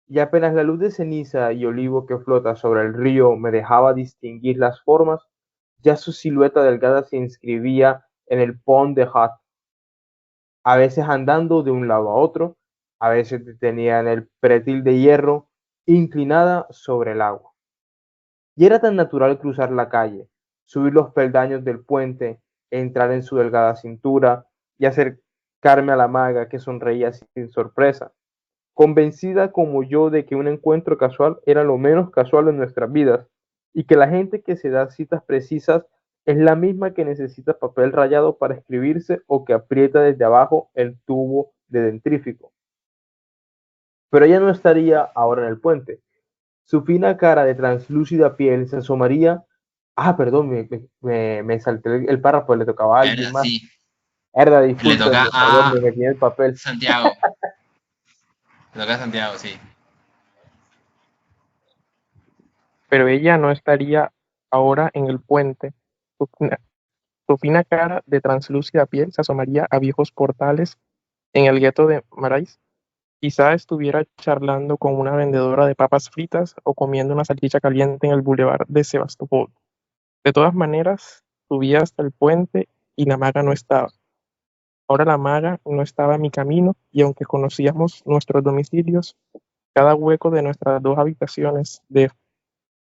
y apenas la luz de ceniza y olivo que flota sobre el río me dejaba distinguir las formas, ya su silueta delgada se inscribía en el pont de Hat, a veces andando de un lado a otro, a veces detenida en el pretil de hierro, inclinada sobre el agua. Y era tan natural cruzar la calle, subir los peldaños del puente, entrar en su delgada cintura y acercarme a la maga que sonreía sin sorpresa, convencida como yo de que un encuentro casual era lo menos casual en nuestras vidas y que la gente que se da citas precisas es la misma que necesita papel rayado para escribirse o que aprieta desde abajo el tubo de dentrífico. Pero ella no estaría ahora en el puente. Su fina cara de translúcida piel se asomaría. Ah, perdón, me salté el párrafo, le tocaba a alguien Bueno, más. sí, Herda, le discúlpenme, toca perdón, a me metí en el papel. Santiago. Le toca a Santiago, sí. Pero ella no estaría ahora en el puente. Su fina cara de translúcida piel se asomaría a viejos portales en el gueto de Marais. Quizá estuviera charlando con una vendedora de papas fritas o comiendo una salchicha caliente en el bulevar de Sebastopol. De todas maneras, subí hasta el puente y la maga no estaba. Ahora la maga no estaba en mi camino y aunque conocíamos nuestros domicilios, cada hueco de nuestras dos habitaciones de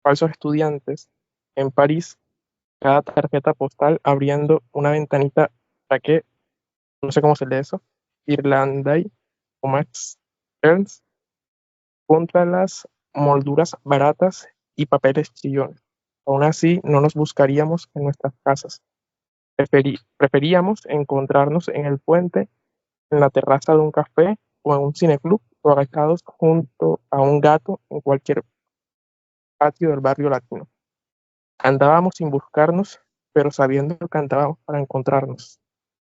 falsos estudiantes en París, cada tarjeta postal abriendo una ventanita para que, no sé cómo se lee eso, Irlandais o Max Ernst, contra las molduras baratas y papeles chillones. Aún así, no nos buscaríamos en nuestras casas. Preferíamos encontrarnos en el puente, en la terraza de un café o en un cineclub o agachados junto a un gato en cualquier patio del barrio latino. Andábamos sin buscarnos, pero sabiendo que andábamos para encontrarnos.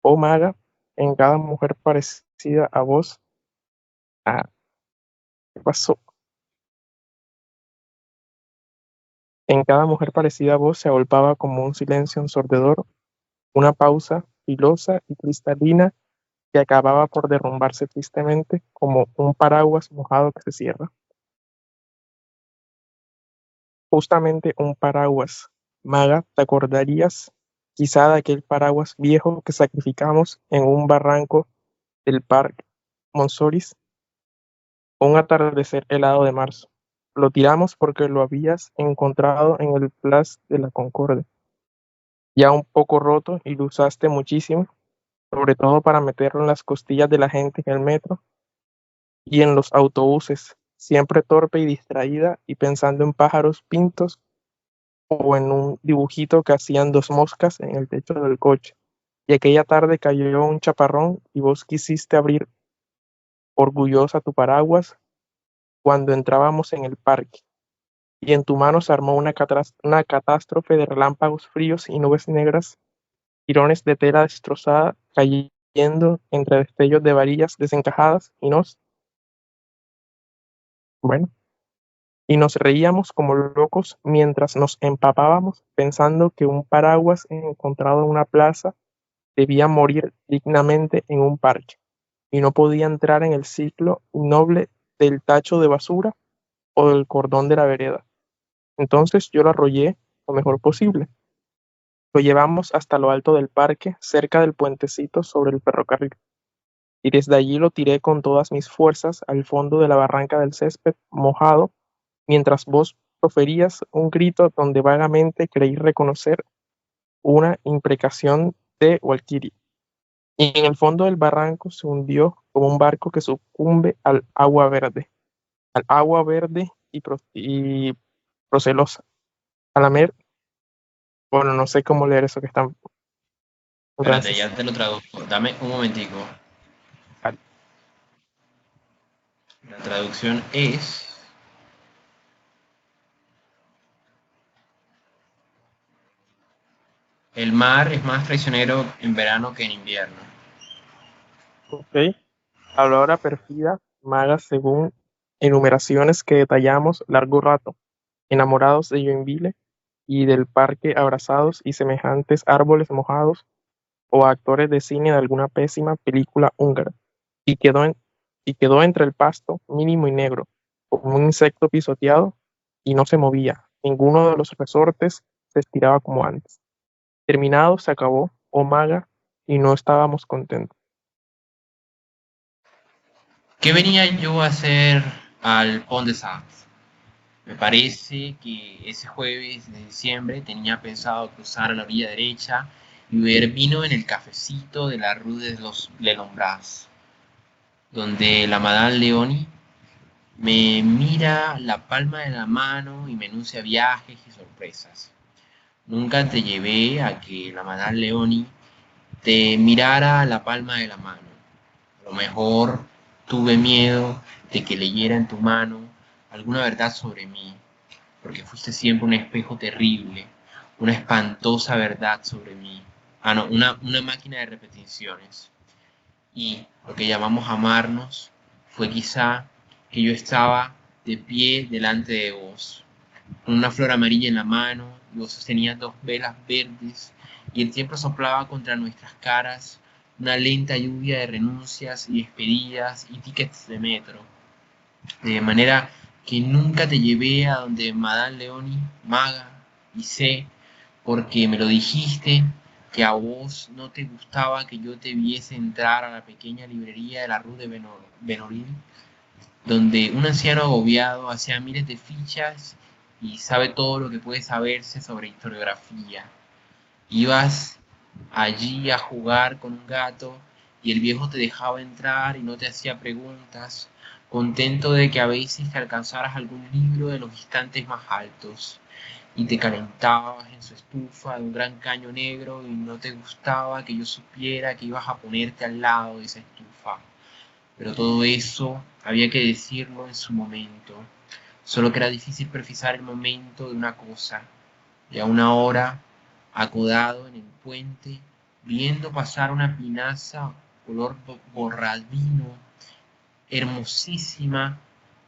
Oh maga, en cada mujer parecida a vos. Ah, ¿qué pasó? En cada mujer parecida a vos se agolpaba como un silencio ensordecedor, una pausa filosa y cristalina que acababa por derrumbarse tristemente como un paraguas mojado que se cierra. Justamente un paraguas. Maga, ¿te acordarías quizá de aquel paraguas viejo que sacrificamos en un barranco del Parque Monsoris un atardecer helado de marzo? Lo tiramos porque lo habías encontrado en el Place de la Concorde, ya un poco roto y lo usaste muchísimo, sobre todo para meterlo en las costillas de la gente en el metro y en los autobuses, siempre torpe y distraída y pensando en pájaros pintos o en un dibujito que hacían dos moscas en el techo del coche. Y aquella tarde cayó un chaparrón y vos quisiste abrir orgullosa tu paraguas cuando entrábamos en el parque. Y en tu mano se armó una catástrofe de relámpagos fríos y nubes negras, jirones de tela destrozada cayendo entre destellos de varillas desencajadas bueno, y nos reíamos como locos mientras nos empapábamos pensando que un paraguas encontrado en una plaza debía morir dignamente en un parque y no podía entrar en el ciclo innoble del tacho de basura o del cordón de la vereda. Entonces yo lo arrollé lo mejor posible. Lo llevamos hasta lo alto del parque, cerca del puentecito sobre el ferrocarril, y desde allí lo tiré con todas mis fuerzas al fondo de la barranca del césped mojado, mientras vos proferías un grito donde vagamente creí reconocer una imprecación de Walkiria. Y en el fondo del barranco se hundió como un barco que sucumbe al agua verde y procelosa, a la mer, bueno, no sé cómo leer eso que está en Espérate, francés. ya te lo traduzco. Dame un momentico. Vale. La traducción es: el mar es más traicionero en verano que en invierno. Ok. A la hora perfida, maga según enumeraciones que detallamos largo rato, enamorados de Joinville y del parque abrazados y semejantes árboles mojados o actores de cine de alguna pésima película húngara, y quedó, en- y quedó entre el pasto mínimo y negro, como un insecto pisoteado, y no se movía. Ninguno de los resortes se estiraba como antes. Terminado, se acabó, oh maga, y no estábamos contentos. ¿Qué venía yo a hacer al Pont de Sants? Me parece que ese jueves de diciembre tenía pensado cruzar a la orilla derecha y beber vino en el cafecito de la Rue de los Lenombras, donde la Madame Leoni me mira la palma de la mano y me anuncia viajes y sorpresas. Nunca te llevé a que la Madame Leoni te mirara la palma de la mano. A lo mejor tuve miedo de que leyera en tu mano alguna verdad sobre mí, porque fuiste siempre un espejo terrible, una espantosa verdad sobre mí. Ah, no, una máquina de repeticiones. Y lo que llamamos amarnos fue quizá que yo estaba de pie delante de vos, con una flor amarilla en la mano, y vos sostenías dos velas verdes, y el tiempo soplaba contra nuestras caras una lenta lluvia de renuncias y despedidas y tickets de metro, de manera que nunca te llevé a donde Madame Leoni, maga, y sé, porque me lo dijiste, que a vos no te gustaba que yo te viese entrar a la pequeña librería de la Rue de Benorin, donde un anciano agobiado hacía miles de fichas y sabe todo lo que puede saberse sobre historiografía. Ibas allí a jugar con un gato y el viejo te dejaba entrar y no te hacía preguntas, contento de que a veces te alcanzaras algún libro de los instantes más altos, y te calentabas en su estufa de un gran caño negro y no te gustaba que yo supiera que ibas a ponerte al lado de esa estufa. Pero todo eso había que decirlo en su momento, solo que era difícil precisar el momento de una cosa, y a una hora, acodado en el puente, viendo pasar una pinaza color borradino, hermosísima,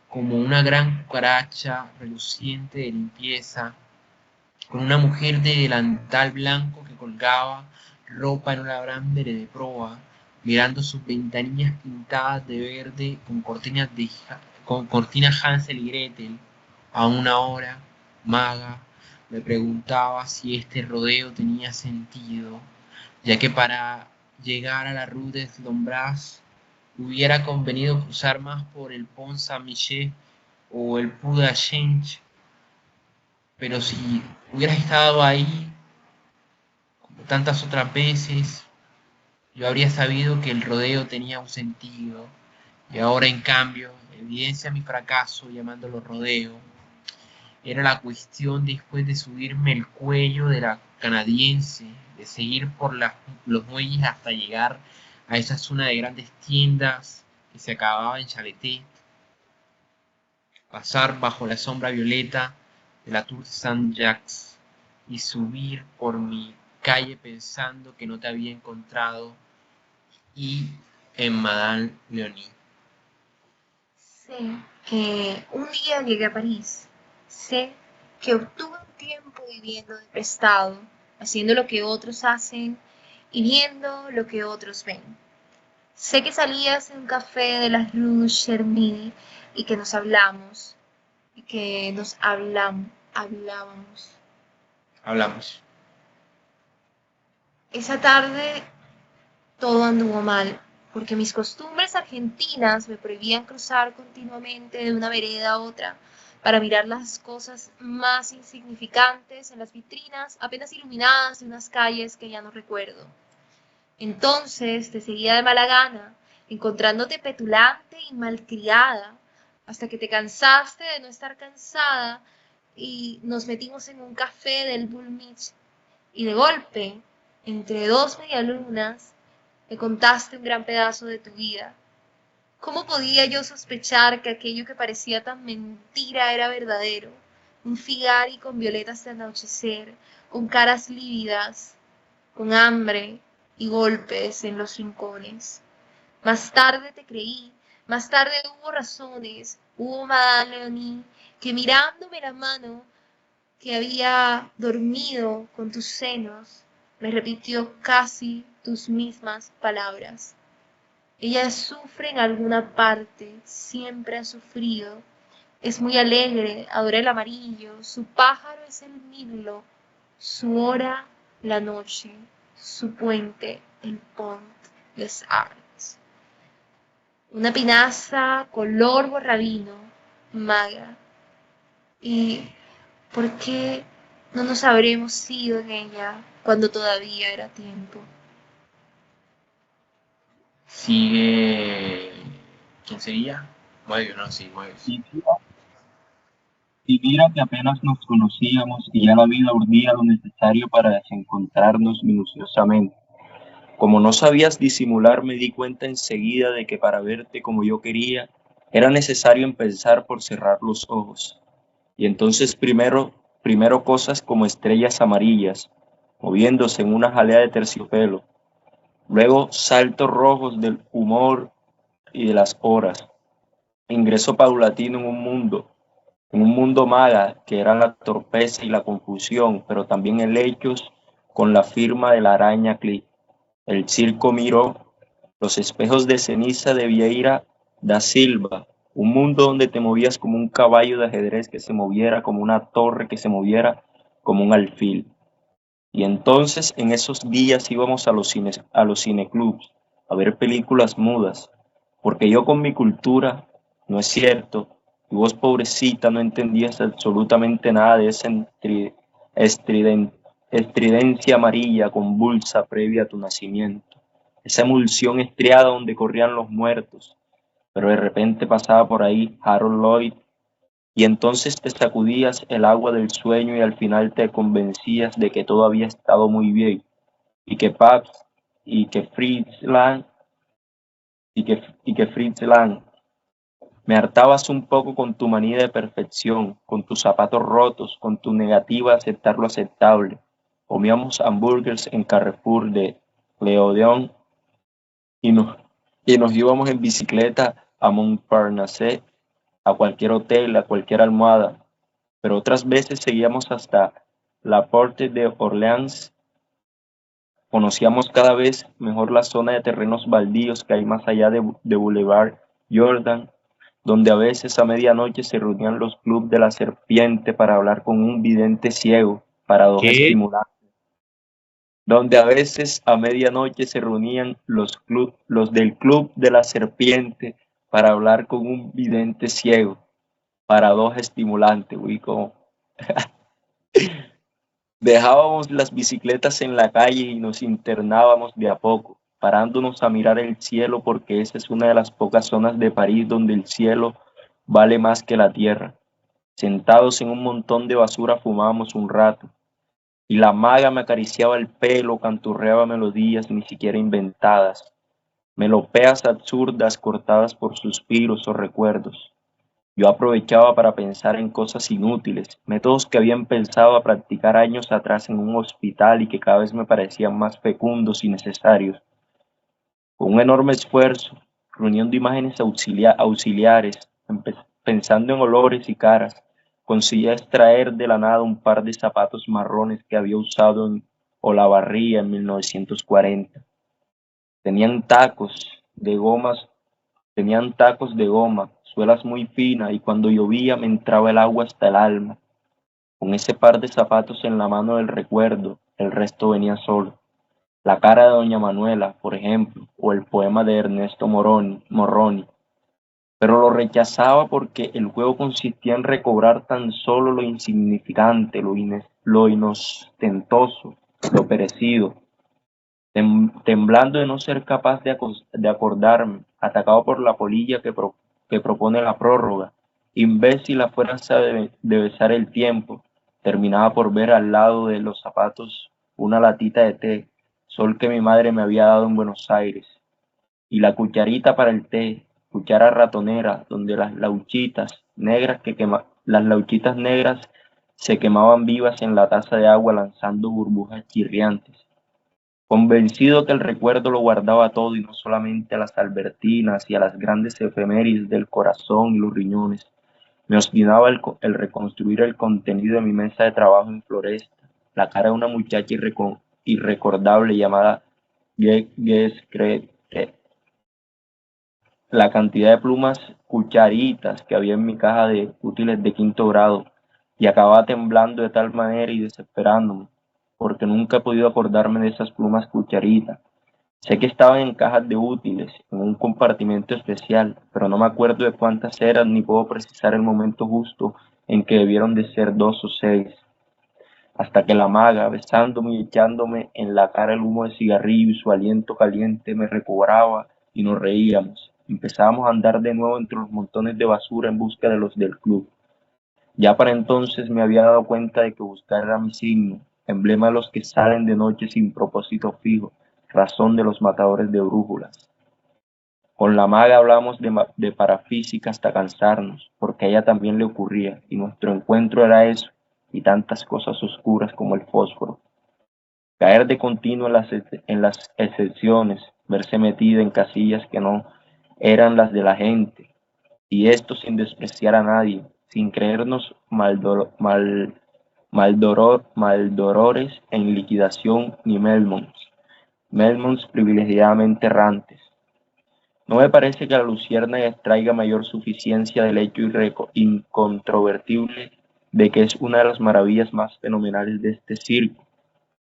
como una gran cucaracha reluciente de limpieza, con una mujer de delantal blanco que colgaba ropa en un alambre de proa, mirando sus ventanillas pintadas de verde con cortinas Hansel y Gretel. A una hora, maga, me preguntaba si este rodeo tenía sentido, ya que para llegar a la Rue des Lombrats hubiera convenido cruzar más por el Pont Saint-Michel o el Puy de Change, pero si hubieras estado ahí como tantas otras veces, yo habría sabido que el rodeo tenía un sentido, y ahora en cambio evidencia mi fracaso llamándolo rodeo. Era la cuestión después de subirme el cuello de la canadiense, de seguir por los muelles hasta llegar a esa zona de grandes tiendas que se acababa en Chaletet, pasar bajo la sombra violeta de la Tour Saint-Jacques y subir por mi calle pensando que no te había encontrado y en Madame Leonie. Sé que un día llegué a París. Sé que obtuve un tiempo viviendo de prestado, haciendo lo que otros hacen y viendo lo que otros ven. Sé que salías en un café de la Rue Chermy y que nos hablamos y que nos hablábamos. Hablamos. Esa tarde todo anduvo mal, porque mis costumbres argentinas me prohibían cruzar continuamente de una vereda a otra para mirar las cosas más insignificantes en las vitrinas apenas iluminadas de unas calles que ya no recuerdo. Entonces te seguía de mala gana, encontrándote petulante y malcriada, hasta que te cansaste de no estar cansada y nos metimos en un café del Bullmich y de golpe, entre dos medialunas, me contaste un gran pedazo de tu vida. ¿Cómo podía yo sospechar que aquello que parecía tan mentira era verdadero? Un Figari con violetas de anochecer, con caras lívidas, con hambre y golpes en los rincones. Más tarde te creí, más tarde hubo razones, hubo Madame Leonie, que mirándome la mano que había dormido con tus senos, me repitió casi tus mismas palabras. Ella sufre en alguna parte, siempre ha sufrido, es muy alegre, adora el amarillo, su pájaro es el mirlo, su hora la noche, su puente el pont des Arts. Una pinaza color borrabino, magra. ¿Y por qué no nos habremos ido en ella cuando todavía era tiempo? Sigue. ¿Quién sería? Moebius, no, sí, Moebius. Y mira que apenas nos conocíamos y ya la vida urdía lo necesario para desencontrarnos minuciosamente. Como no sabías disimular, me di cuenta enseguida de que para verte como yo quería, era necesario empezar por cerrar los ojos. Y entonces primero cosas como estrellas amarillas, moviéndose en una jalea de terciopelo. Luego saltos rojos del humor y de las horas. Ingreso paulatino en un mundo maga que era la torpeza y la confusión, pero también helechos con la firma de la araña Click. El circo miró los espejos de ceniza de Vieira da Silva, un mundo donde te movías como un caballo de ajedrez que se moviera, como una torre que se moviera, como un alfil. Y entonces en esos días íbamos a los cineclubs a ver películas mudas, porque yo con mi cultura, no es cierto, y vos pobrecita no entendías absolutamente nada de esa estridencia amarilla convulsa previa a tu nacimiento, esa emulsión estriada donde corrían los muertos, pero de repente pasaba por ahí Harold Lloyd y entonces te sacudías el agua del sueño y al final te convencías de que todo había estado muy bien y que Pabst y que Fritz Lang y que Fritz Lang me hartabas un poco con tu manía de perfección, con tus zapatos rotos, con tu negativa a aceptar lo aceptable. Comíamos hamburgers en Carrefour de Leodeón y nos, y nos íbamos en bicicleta a Montparnasse, a cualquier hotel, a cualquier almohada, pero otras veces seguíamos hasta la Porte de Orleans. Conocíamos cada vez mejor la zona de terrenos baldíos que hay más allá de Boulevard Jordan, donde a veces a medianoche se reunían los clubes de la serpiente para hablar con un vidente ciego, paradoja ¿Qué? estimulante, donde a veces a medianoche se reunían los del club de la serpiente para hablar con un vidente ciego, paradoja estimulante, uy, como dejábamos las bicicletas en la calle y nos internábamos de a poco, parándonos a mirar el cielo porque esa es una de las pocas zonas de París donde el cielo vale más que la tierra. Sentados en un montón de basura fumábamos un rato y la maga me acariciaba el pelo, canturreaba melodías ni siquiera inventadas, melopías absurdas cortadas por suspiros o recuerdos. Yo aprovechaba para pensar en cosas inútiles, métodos que habían pensado a practicar años atrás en un hospital y que cada vez me parecían más fecundos y necesarios. Con un enorme esfuerzo, reuniendo imágenes auxiliares, pensando en olores y caras, conseguí extraer de la nada un par de zapatos marrones que había usado en Olavarría en 1940. Tenían tacos de gomas Tenían tacos de goma, suelas muy finas y cuando llovía me entraba el agua hasta el alma. Con ese par de zapatos en la mano del recuerdo, el resto venía solo. La cara de Doña Manuela, por ejemplo, o el poema de Ernesto Morroni. Pero lo rechazaba porque el juego consistía en recobrar tan solo lo insignificante, lo inostentoso, lo perecido. Temblando de no ser capaz de acordarme, atacado por la polilla que propone la prórroga, imbécil a fuerza de besar el tiempo, terminaba por ver al lado de los zapatos una latita de té, sol que mi madre me había dado en Buenos Aires, y la cucharita para el té, cuchara ratonera, donde las lauchitas negras se quemaban vivas en la taza de agua lanzando burbujas chirriantes. Convencido que el recuerdo lo guardaba todo y no solamente a las albertinas y a las grandes efemérides del corazón y los riñones, me obstinaba el reconstruir el contenido de mi mesa de trabajo en Floresta, la cara de una muchacha irrecordable llamada Geskrete, la cantidad de plumas cucharitas que había en mi caja de útiles de 5.º grado y acababa temblando de tal manera y desesperándome, porque nunca he podido acordarme de esas plumas cucharitas. Sé que estaban en cajas de útiles, en un compartimento especial, pero no me acuerdo de cuántas eran ni puedo precisar el momento justo en que debieron de ser 2 o 6. Hasta que la maga, besándome y echándome en la cara el humo de cigarrillo y su aliento caliente me recobraba y nos reíamos. Empezábamos a andar de nuevo entre los montones de basura en busca de los del club. Ya para entonces me había dado cuenta de que buscar era mi signo, emblema de los que salen de noche sin propósito fijo, razón de los matadores de brújulas. Con la maga hablamos de parafísica hasta cansarnos, porque a ella también le ocurría, y nuestro encuentro era eso, y tantas cosas oscuras como el fósforo. Caer de continuo en las excepciones, verse metida en casillas que no eran las de la gente, y esto sin despreciar a nadie, sin creernos maldorores en liquidación ni Melmons privilegiadamente errantes. No me parece que la luciérnaga extraiga mayor suficiencia del hecho incontrovertible de que es una de las maravillas más fenomenales de este circo,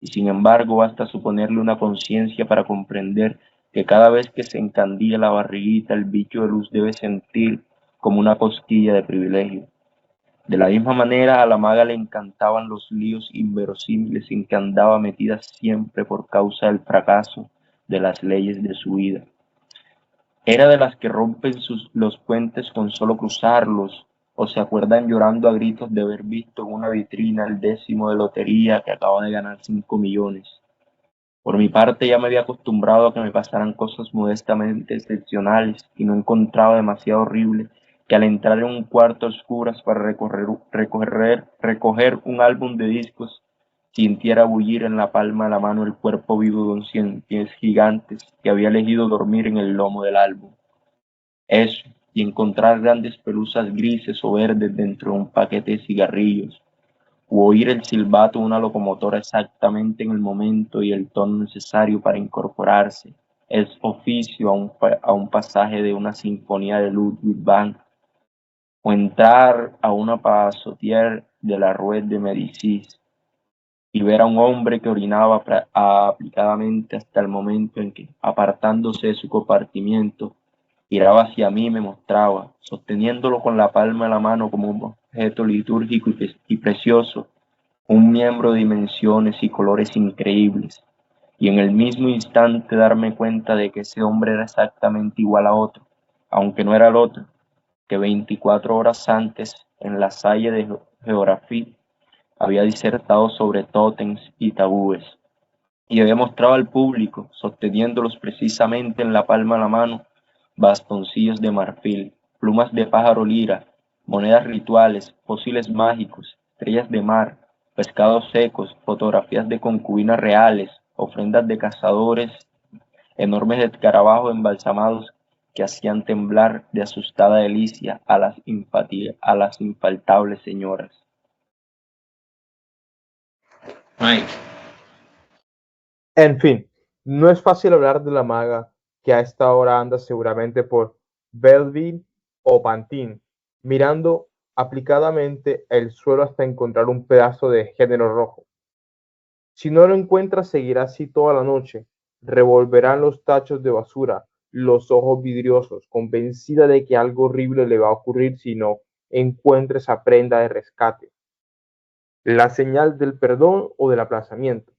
y sin embargo basta suponerle una conciencia para comprender que cada vez que se encandila la barriguita el bicho de luz debe sentir como una cosquilla de privilegio. De la misma manera a la maga le encantaban los líos inverosímiles en que andaba metida siempre por causa del fracaso de las leyes de su vida. Era de las que rompen los puentes con solo cruzarlos, o se acuerdan llorando a gritos de haber visto en una vitrina el 10º de lotería que acaba de ganar 5 millones. Por mi parte ya me había acostumbrado a que me pasaran cosas modestamente excepcionales y no encontraba demasiado horrible que al entrar en un cuarto a oscuras para recoger un álbum de discos sintiera bullir en la palma de la mano el cuerpo vivo de un 100 pies gigantes que había elegido dormir en el lomo del álbum. Eso, y encontrar grandes pelusas grises o verdes dentro de un paquete de cigarrillos, u oír el silbato de una locomotora exactamente en el momento y el tono necesario para incorporarse, es oficio a un pasaje de una sinfonía de Ludwig van, o entrar a una pasotier de la Rue de Médicis y ver a un hombre que orinaba aplicadamente hasta el momento en que, apartándose de su compartimiento, giraba hacia mí y me mostraba, sosteniéndolo con la palma de la mano como un objeto litúrgico y precioso, un miembro de dimensiones y colores increíbles, y en el mismo instante darme cuenta de que ese hombre era exactamente igual a otro, aunque no era el otro, que 24 horas antes, en la Salle de Geografía, había disertado sobre tótems y tabúes, y había mostrado al público, sosteniéndolos precisamente en la palma de la mano, bastoncillos de marfil, plumas de pájaro lira, monedas rituales, fósiles mágicos, estrellas de mar, pescados secos, fotografías de concubinas reales, ofrendas de cazadores, enormes escarabajos embalsamados que hacían temblar de asustada delicia a las infaltables señoras. Mike, En fin, no es fácil hablar de la maga que a esta hora anda seguramente por Belleville o Pantin, mirando aplicadamente el suelo hasta encontrar un pedazo de género rojo. Si no lo encuentra, seguirá así toda la noche. Revolverán los tachos de basura, los ojos vidriosos, convencida de que algo horrible le va a ocurrir si no encuentra esa prenda de rescate, la señal del perdón o del aplazamiento.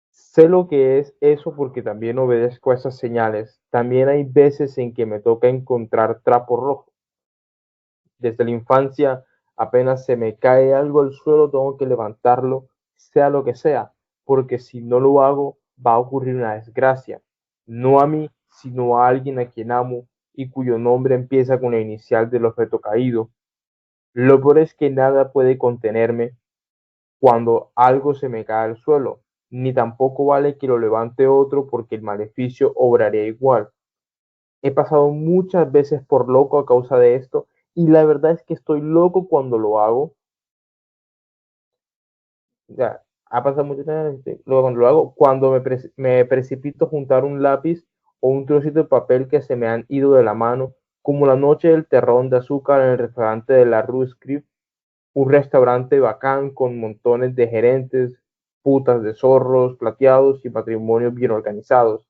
Sé lo que es eso porque también obedezco a esas señales. También hay veces en que me toca encontrar trapo rojo. Desde la infancia, apenas se me cae algo al suelo, tengo que levantarlo, sea lo que sea, porque si no lo hago, va a ocurrir una desgracia. No a mí, sino a alguien a quien amo y cuyo nombre empieza con la inicial del objeto caído. Lo peor es que nada puede contenerme cuando algo se me cae al suelo, ni tampoco vale que lo levante otro porque el maleficio obraría igual. He pasado muchas veces por loco a causa de esto y la verdad es que estoy loco cuando lo hago. O sea, ha pasado muchas veces luego cuando lo hago, cuando me precipito a juntar un lápiz o un trocito de papel que se me han ido de la mano, como la noche del terrón de azúcar en el restaurante de la Rue Scribe, un restaurante bacán con montones de gerentes, putas de zorros plateados y matrimonios bien organizados.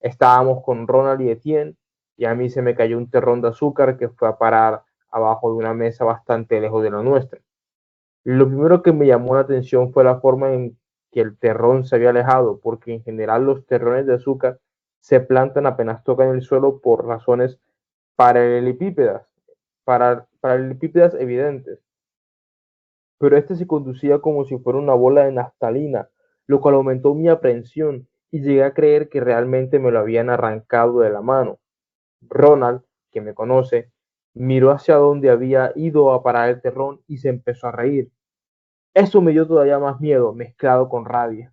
Estábamos con Ronald y Etienne y a mí se me cayó un terrón de azúcar que fue a parar abajo de una mesa bastante lejos de la nuestra. Lo primero que me llamó la atención fue la forma en que el terrón se había alejado, porque en general los terrones de azúcar se plantan apenas tocan el suelo por razones paralelepípedas, paralelepípedas evidentes. Pero este se conducía como si fuera una bola de naftalina, lo cual aumentó mi aprensión y llegué a creer que realmente me lo habían arrancado de la mano. Ronald, que me conoce, miró hacia donde había ido a parar el terrón y se empezó a reír. Eso me dio todavía más miedo, mezclado con rabia.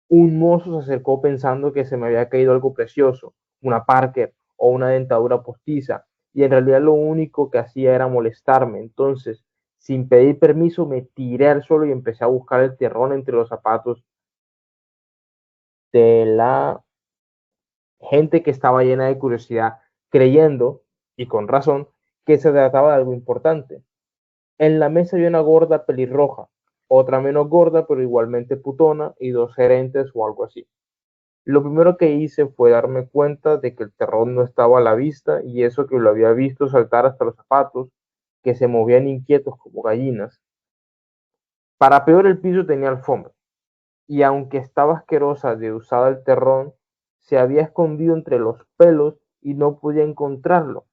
Un mozo se acercó pensando que se me había caído algo precioso, una Parker o una dentadura postiza, y en realidad lo único que hacía era molestarme. Entonces, sin pedir permiso, me tiré al suelo y empecé a buscar el terrón entre los zapatos de la gente que estaba llena de curiosidad, creyendo, y con razón, que se trataba de algo importante. En la mesa había una gorda pelirroja, otra menos gorda pero igualmente putona y dos gerentes o algo así. Lo primero que hice fue darme cuenta de que el terrón no estaba a la vista y eso que lo había visto saltar hasta los zapatos, que se movían inquietos como gallinas. Para peor el piso tenía alfombra, y aunque estaba asquerosa de usada el terrón, se había escondido entre los pelos y no podía encontrarlo.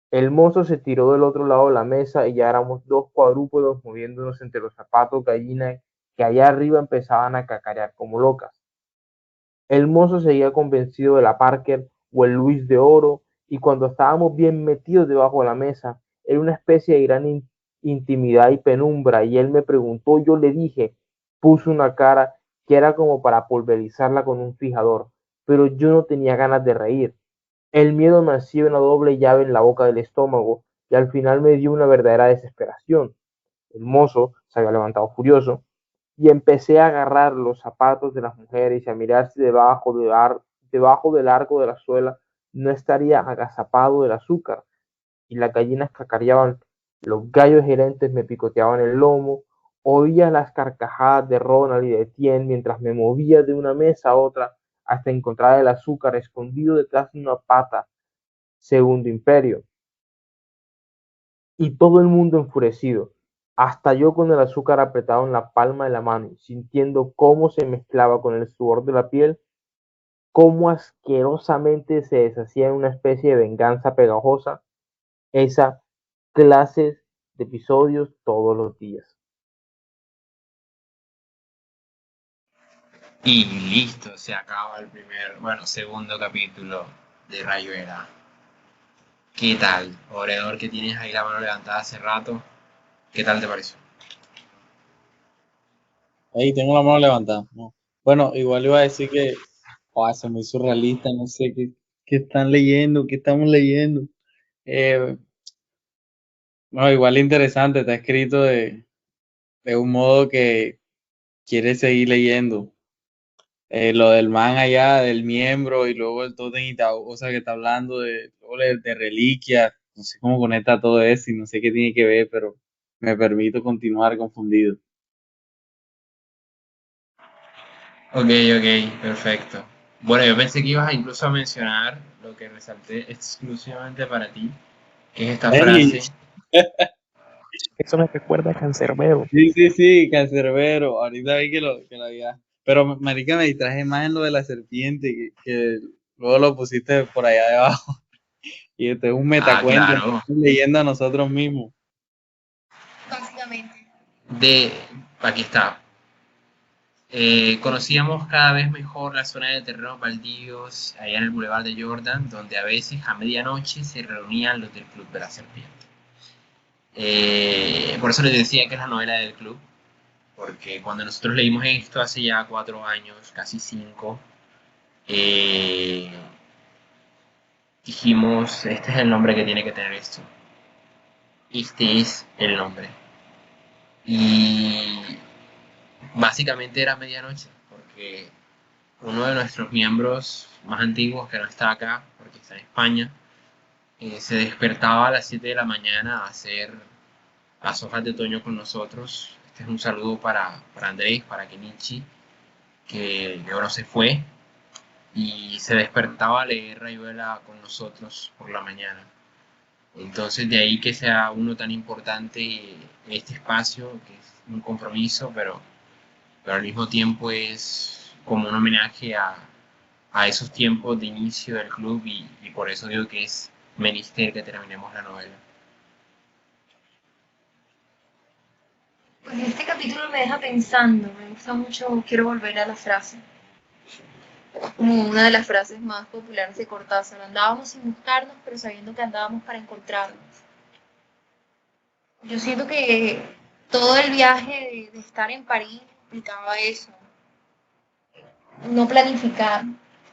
El mozo se tiró del otro lado de la mesa y ya éramos dos cuadrúpedos moviéndonos entre los zapatos gallina que allá arriba empezaban a cacarear como locas. El mozo seguía convencido de la Parker o el Luis de Oro y cuando estábamos bien metidos debajo de la mesa, era una especie de gran intimidad y penumbra y él me preguntó, yo le dije, puso una cara que era como para pulverizarla con un fijador, pero yo no tenía ganas de reír. El miedo me hacía una doble llave en la boca del estómago y al final me dio una verdadera desesperación. El mozo se había levantado furioso y empecé a agarrar los zapatos de las mujeres y a mirar si debajo del arco de la suela no estaría agazapado el azúcar. Y las gallinas cacareaban, los gallos gerentes me picoteaban el lomo, oía las carcajadas de Ronald y de Etienne mientras me movía de una mesa a otra hasta encontrar el azúcar escondido detrás de una pata. Segundo Imperio. Y todo el mundo enfurecido, hasta yo con el azúcar apretado en la palma de la mano, sintiendo cómo se mezclaba con el sudor de la piel, cómo asquerosamente se deshacía en una especie de venganza pegajosa, esa clase de episodios todos los días. Y listo, se acaba el segundo capítulo de Rayuela. ¿Qué tal? Oredor, que tienes ahí la mano levantada hace rato. ¿Qué tal te pareció? Ahí tengo la mano levantada. No. Bueno, igual iba a decir que se me hizo surrealista, no sé qué están leyendo, qué estamos leyendo. No, igual interesante, está escrito de un modo que quiere seguir leyendo. Lo del man allá, del miembro, y luego el Totem y o sea, que está hablando de reliquias, no sé cómo conecta todo eso y no sé qué tiene que ver, pero me permito continuar confundido. Ok, perfecto. Bueno, yo pensé que ibas incluso a mencionar lo que resalté exclusivamente para ti, que es esta Ey, frase. Eso me recuerda a Cancerbero. sí, Cancerbero, ahorita vi que lo había, pero marica, me distraje más en lo de la serpiente, que luego lo pusiste por allá debajo, y este es un Ah, metacuento, nos claro. estamos leyendo a nosotros mismos. Básicamente. De, aquí está. Conocíamos cada vez mejor la zona de terrenos baldíos allá en el Boulevard de Jordan, donde a veces a medianoche se reunían los del Club de la Serpiente. Por eso les decía que es la novela del club, porque cuando nosotros leímos esto hace ya 4 años, casi 5, eh, dijimos, este es el nombre que tiene que tener esto. Este es el nombre. Y básicamente era medianoche, porque uno de nuestros miembros más antiguos que no está acá, porque está en España, se despertaba a las 7 de la mañana a hacer las hojas de otoño con nosotros. Este es un saludo para Andrés, para Kenichi, que ahora se fue y se despertaba a leer Rayuela con nosotros por la mañana. Entonces de ahí que sea uno tan importante este espacio, que es un compromiso, pero al mismo tiempo es como un homenaje a esos tiempos de inicio del club y por eso digo que es menester que terminemos la novela. Pues este capítulo me deja pensando, me gusta mucho, quiero volver a la frase, como una de las frases más populares de Cortázar, andábamos sin buscarnos, pero sabiendo que andábamos para encontrarnos. Yo siento que todo el viaje de estar en París implicaba eso, no planificar.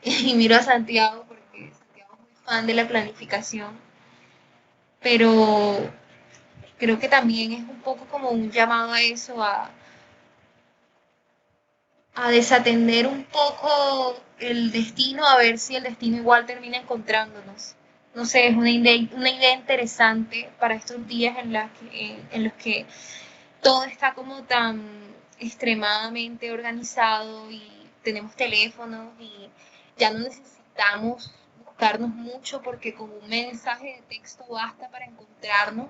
Y miro a Santiago porque Santiago es muy fan de la planificación, pero creo que también es un poco como un llamado a eso, a desatender un poco el destino, a ver si el destino igual termina encontrándonos. No sé, es una idea interesante para estos días en los que todo está como tan extremadamente organizado y tenemos teléfonos y ya no necesitamos buscarnos mucho porque con un mensaje de texto basta para encontrarnos.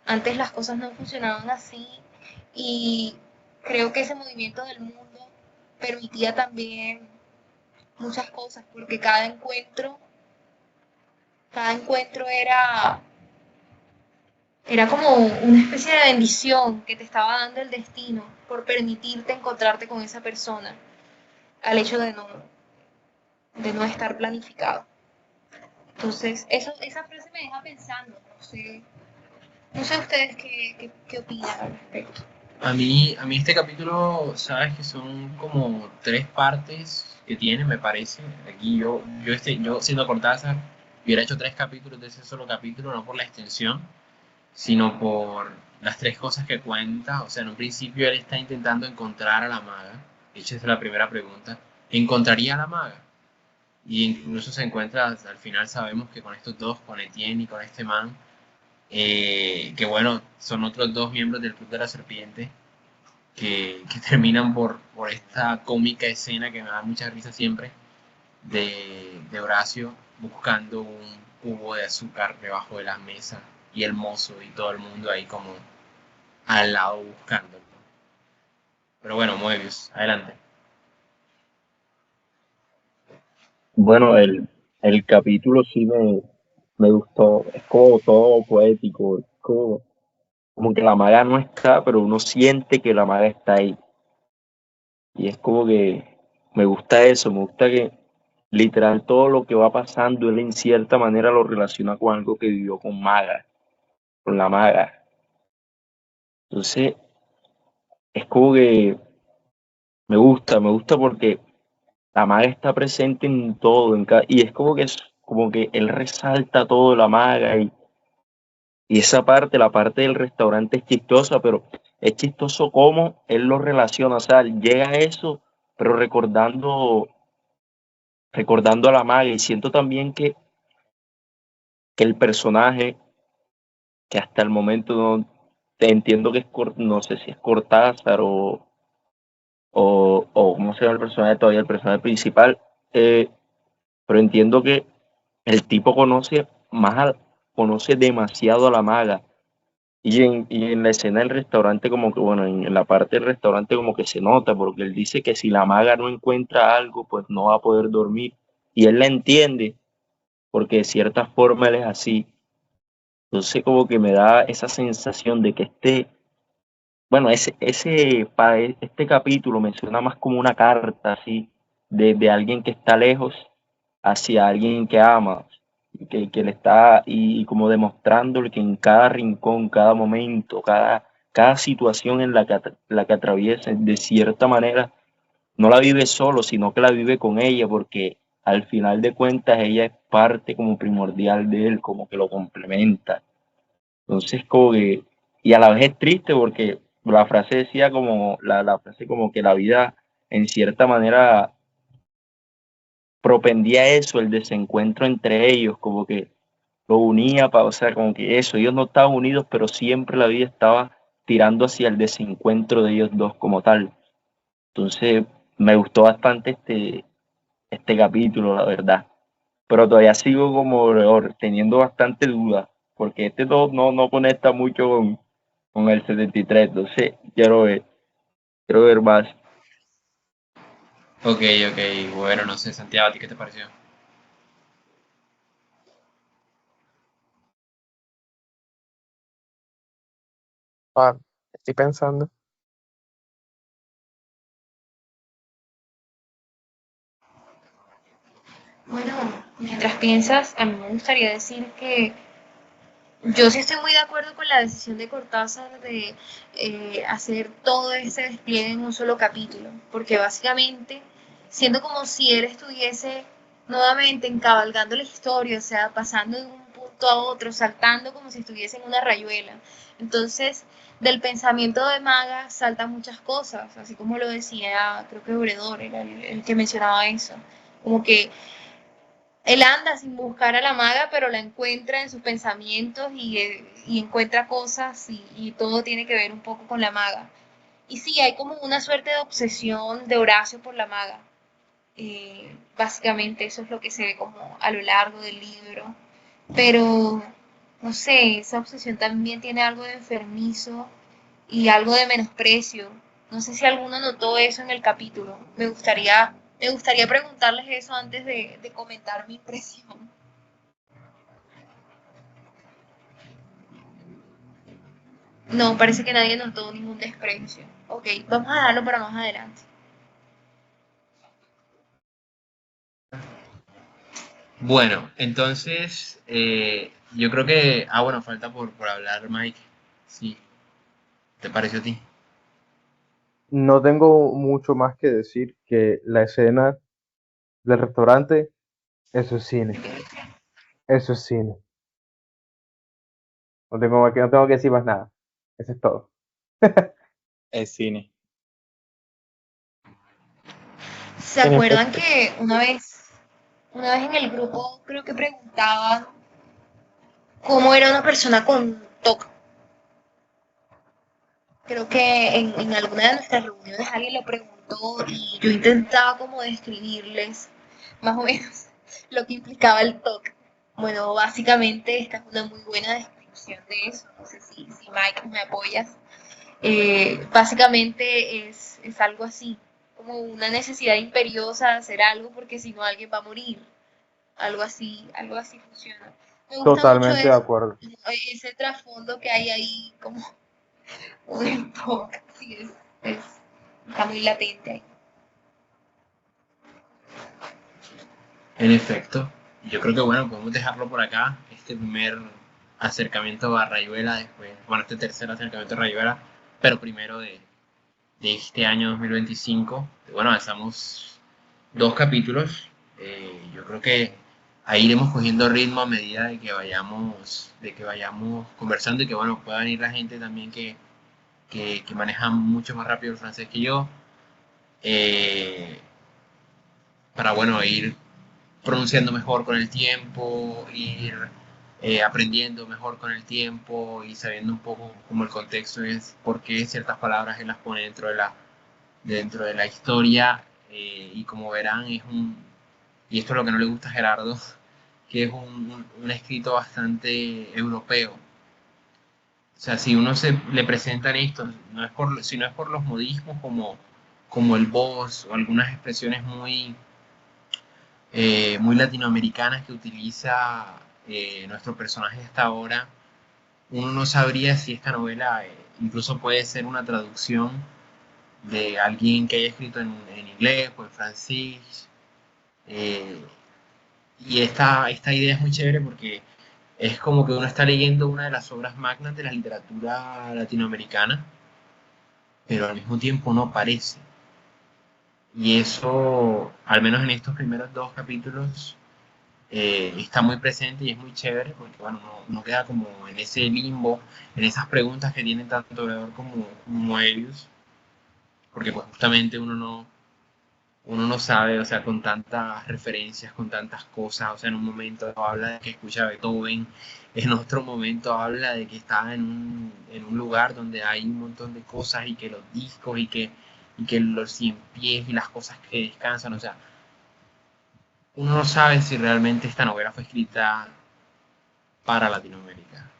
Antes las cosas no funcionaban así y creo que ese movimiento del mundo permitía también muchas cosas porque cada encuentro era como una especie de bendición que te estaba dando el destino por permitirte encontrarte con esa persona al hecho de no estar planificado. Entonces, esa frase me deja pensando, no sé ustedes qué opinan al respecto. A mí este capítulo, sabes que son como tres partes que tiene, me parece. Aquí yo siendo Cortázar, hubiera hecho tres capítulos de ese solo capítulo, no por la extensión, sino por las tres cosas que cuenta. O sea, en un principio él está intentando encontrar a la maga. De hecho, esa es la primera pregunta. ¿Encontraría a la maga? Y incluso se encuentra, al final sabemos que con estos dos, con Etienne y con este man, que bueno, son otros dos miembros del Club de la Serpiente, que terminan por esta cómica escena que me da mucha risa siempre, de Horacio buscando un cubo de azúcar debajo de la mesa y el mozo y todo el mundo ahí como al lado buscándolo. Pero bueno, Moebius, adelante. Bueno, el capítulo sí me gustó. Es como todo poético. Es como que la maga no está, pero uno siente que la maga está ahí. Y es como que me gusta eso, me gusta que literal todo lo que va pasando, él en cierta manera lo relaciona con algo que vivió con maga, con la maga. Entonces, es como que me gusta porque la maga está presente en todo, y es como que él resalta todo de la maga y esa parte, la parte del restaurante es chistosa, pero es chistoso cómo él lo relaciona, o sea, llega a eso, pero recordando a la maga y siento también que el personaje, que hasta el momento no entiendo que no sé si es Cortázar o cómo se llama el personaje todavía, el personaje principal, eh, pero entiendo que el tipo conoce demasiado a la maga. Y en la escena del restaurante, como que, bueno, en la parte del restaurante como que se nota, porque él dice que si la maga no encuentra algo, pues no va a poder dormir. Y él la entiende, porque de cierta forma él es así. Entonces como que me da esa sensación de que bueno, para este capítulo me suena más como una carta así, de alguien que está lejos hacia alguien que ama, que le está y como demostrándole que en cada rincón, cada momento, cada situación en la que atraviesa, de cierta manera, no la vive solo, sino que la vive con ella, porque al final de cuentas ella es parte como primordial de él, como que lo complementa. Entonces, como que, y a la vez es triste porque la frase decía como, la frase como que la vida en cierta manera propendía eso, el desencuentro entre ellos, como que lo unía, o sea, como que eso, ellos no estaban unidos, pero siempre la vida estaba tirando hacia el desencuentro de ellos dos como tal. Entonces, me gustó bastante este capítulo, la verdad. Pero todavía sigo como teniendo bastante dudas, porque este no conecta mucho con el 73, entonces quiero ver más. Ok, bueno, no sé, Santiago, ¿a ti qué te pareció? Ah, estoy pensando. Bueno, mientras piensas, a mí me gustaría decir que yo sí estoy muy de acuerdo con la decisión de Cortázar de hacer todo ese despliegue en un solo capítulo, porque básicamente siendo como si él estuviese nuevamente encabalgando la historia, o sea, pasando de un punto a otro, saltando como si estuviese en una rayuela. Entonces, del pensamiento de Maga saltan muchas cosas, así como lo decía, creo que Obredor era el que mencionaba eso, como que él anda sin buscar a la maga, pero la encuentra en sus pensamientos y encuentra cosas y todo tiene que ver un poco con la maga. Y sí, hay como una suerte de obsesión de Horacio por la maga. Básicamente eso es lo que se ve como a lo largo del libro. Pero, no sé, esa obsesión también tiene algo de enfermizo y algo de menosprecio. No sé si alguno notó eso en el capítulo. Me gustaría preguntarles eso antes de comentar mi impresión. No, parece que nadie notó ningún desprecio. Ok, vamos a darlo para más adelante. Bueno, entonces, yo creo que, bueno, falta por hablar, Mike. Sí, ¿te pareció a ti? No tengo mucho más que decir que la escena del restaurante, eso es cine, eso es cine. No tengo que decir más nada. Eso es todo. Es cine. ¿Se En acuerdan efecto, que una vez en el grupo creo que preguntaban cómo era una persona con TOC? Creo que en alguna de nuestras reuniones alguien lo preguntó y yo intentaba como describirles más o menos lo que implicaba el TOC. Bueno, básicamente esta es una muy buena descripción de eso. No sé si Mike me apoyas. Básicamente es algo así, como una necesidad imperiosa de hacer algo porque si no alguien va a morir. Algo así funciona. Me gusta mucho Totalmente de eso, acuerdo. ese trasfondo que hay ahí como un poco, sí, está muy latente ahí. En efecto, yo creo que, bueno, podemos dejarlo por acá, este primer acercamiento a Rayuela, después, bueno, este tercer acercamiento a Rayuela, pero primero de este año 2025. Bueno, avanzamos 2 capítulos. Yo creo que ahí iremos cogiendo ritmo a medida de que vayamos conversando y que bueno, pueda venir la gente también que maneja mucho más rápido el francés que yo, eh, para bueno, ir pronunciando mejor con el tiempo, ir aprendiendo mejor con el tiempo y sabiendo un poco cómo el contexto es, por qué ciertas palabras él las pone dentro de la historia, y como verán y esto es lo que no le gusta a Gerardo, que es un escrito bastante europeo. O sea, si uno le presentan esto, si no es por los modismos como el vos o algunas expresiones muy latinoamericanas que utiliza nuestro personaje hasta ahora, uno no sabría si esta novela incluso puede ser una traducción de alguien que haya escrito en inglés o en francés. eh, y esta idea es muy chévere porque es como que uno está leyendo una de las obras magnas de la literatura latinoamericana, pero al mismo tiempo no parece. Y eso, al menos en estos primeros 2 capítulos, está muy presente y es muy chévere porque, bueno, no queda como en ese limbo, en esas preguntas que tienen tanto Obrador como Moebius, porque pues justamente uno uno no sabe, o sea, con tantas referencias, con tantas cosas, o sea, en un momento habla de que escucha Beethoven, en otro momento habla de que está en un lugar donde hay un montón de cosas y que los discos y que los cien pies y las cosas que descansan, o sea, uno no sabe si realmente esta novela fue escrita para Latinoamérica.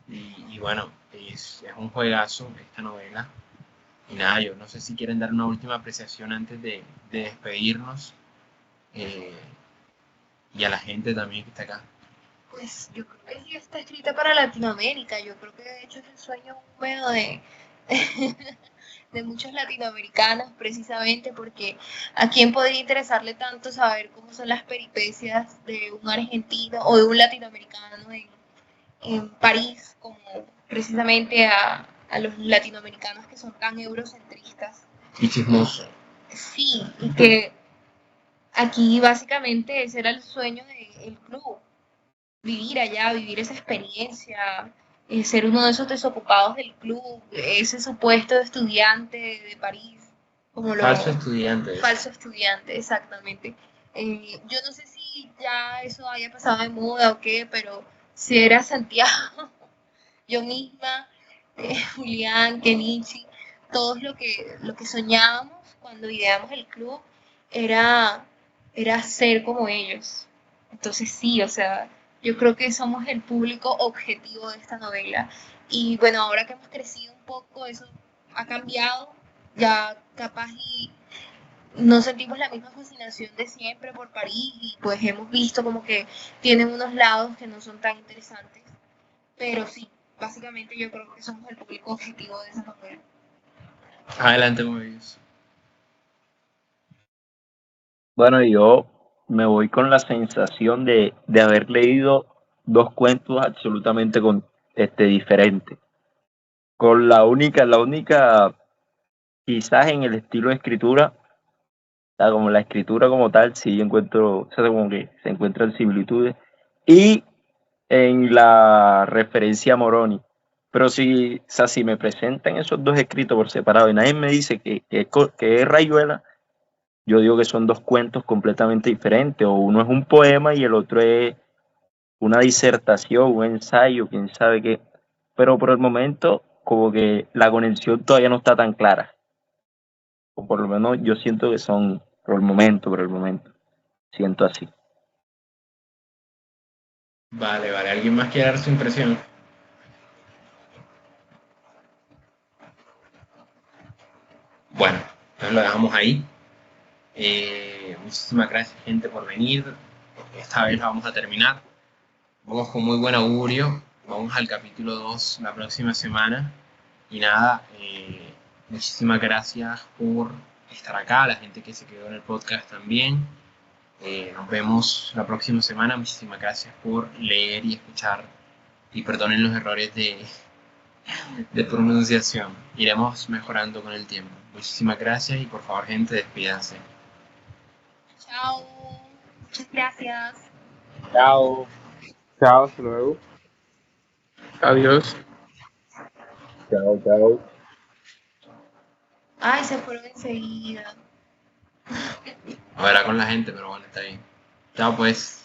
Y bueno, es un juegazo esta novela. Y nada, yo no sé si quieren dar una última apreciación antes de despedirnos. eh, y a la gente también que está acá. Pues yo creo que sí está escrita para Latinoamérica. Yo creo que de hecho es el sueño húmedo de muchos latinoamericanos, precisamente porque a quién podría interesarle tanto saber cómo son las peripecias de un argentino o de un latinoamericano en París, como precisamente a los latinoamericanos que son tan eurocentristas. Y chismoso. Sí, y que aquí básicamente ese era el sueño del club, vivir allá, vivir esa experiencia, ser uno de esos desocupados del club, ese supuesto estudiante de París, como lo... Falso estudiante. Falso estudiante, exactamente. Yo no sé si ya eso haya pasado de moda o qué, pero si era Santiago, yo misma, Julián, Kenichi, todos lo que soñábamos cuando ideamos el club era, era ser como ellos. Entonces sí, o sea, yo creo que somos el público objetivo de esta novela. Y bueno, ahora que hemos crecido un poco, eso ha cambiado. Ya capaz y no sentimos la misma fascinación de siempre por París y pues hemos visto como que tienen unos lados que no son tan interesantes. Pero sí, básicamente yo creo que somos el público objetivo de esa novela. Adelante, Mobius. Bueno, yo me voy con la sensación de haber leído dos cuentos absolutamente diferentes. Con la única, quizás en el estilo de escritura, o sea, como la escritura como tal, sí encuentro, o sea, como que se encuentran similitudes. Y en la referencia a Moroni. Pero si, o sea, si me presentan esos dos escritos por separado y nadie me dice que es Rayuela, yo digo que son dos cuentos completamente diferentes, o uno es un poema y el otro es una disertación, un ensayo, quién sabe qué. Pero por el momento, como que la conexión todavía no está tan clara. O por lo menos yo siento que son, por el momento, siento así. Vale, vale. ¿Alguien más quiere dar su impresión? Bueno, entonces lo dejamos ahí. Muchísimas gracias, gente, por venir. Esta vez la vamos a terminar. Vamos con muy buen augurio. Vamos al capítulo 2 la próxima semana. Y nada, muchísimas gracias por estar acá, la gente que se quedó en el podcast también. Nos vemos la próxima semana. Muchísimas gracias por leer y escuchar. Y perdonen los errores de pronunciación. Iremos mejorando con el tiempo. Muchísimas gracias y por favor, gente, despídanse. Chao, muchas gracias. Chao. Chao, hasta luego. Adiós. Chao, chao. Ay, se fueron enseguida. No era con la gente, pero bueno, está bien. Chao, pues.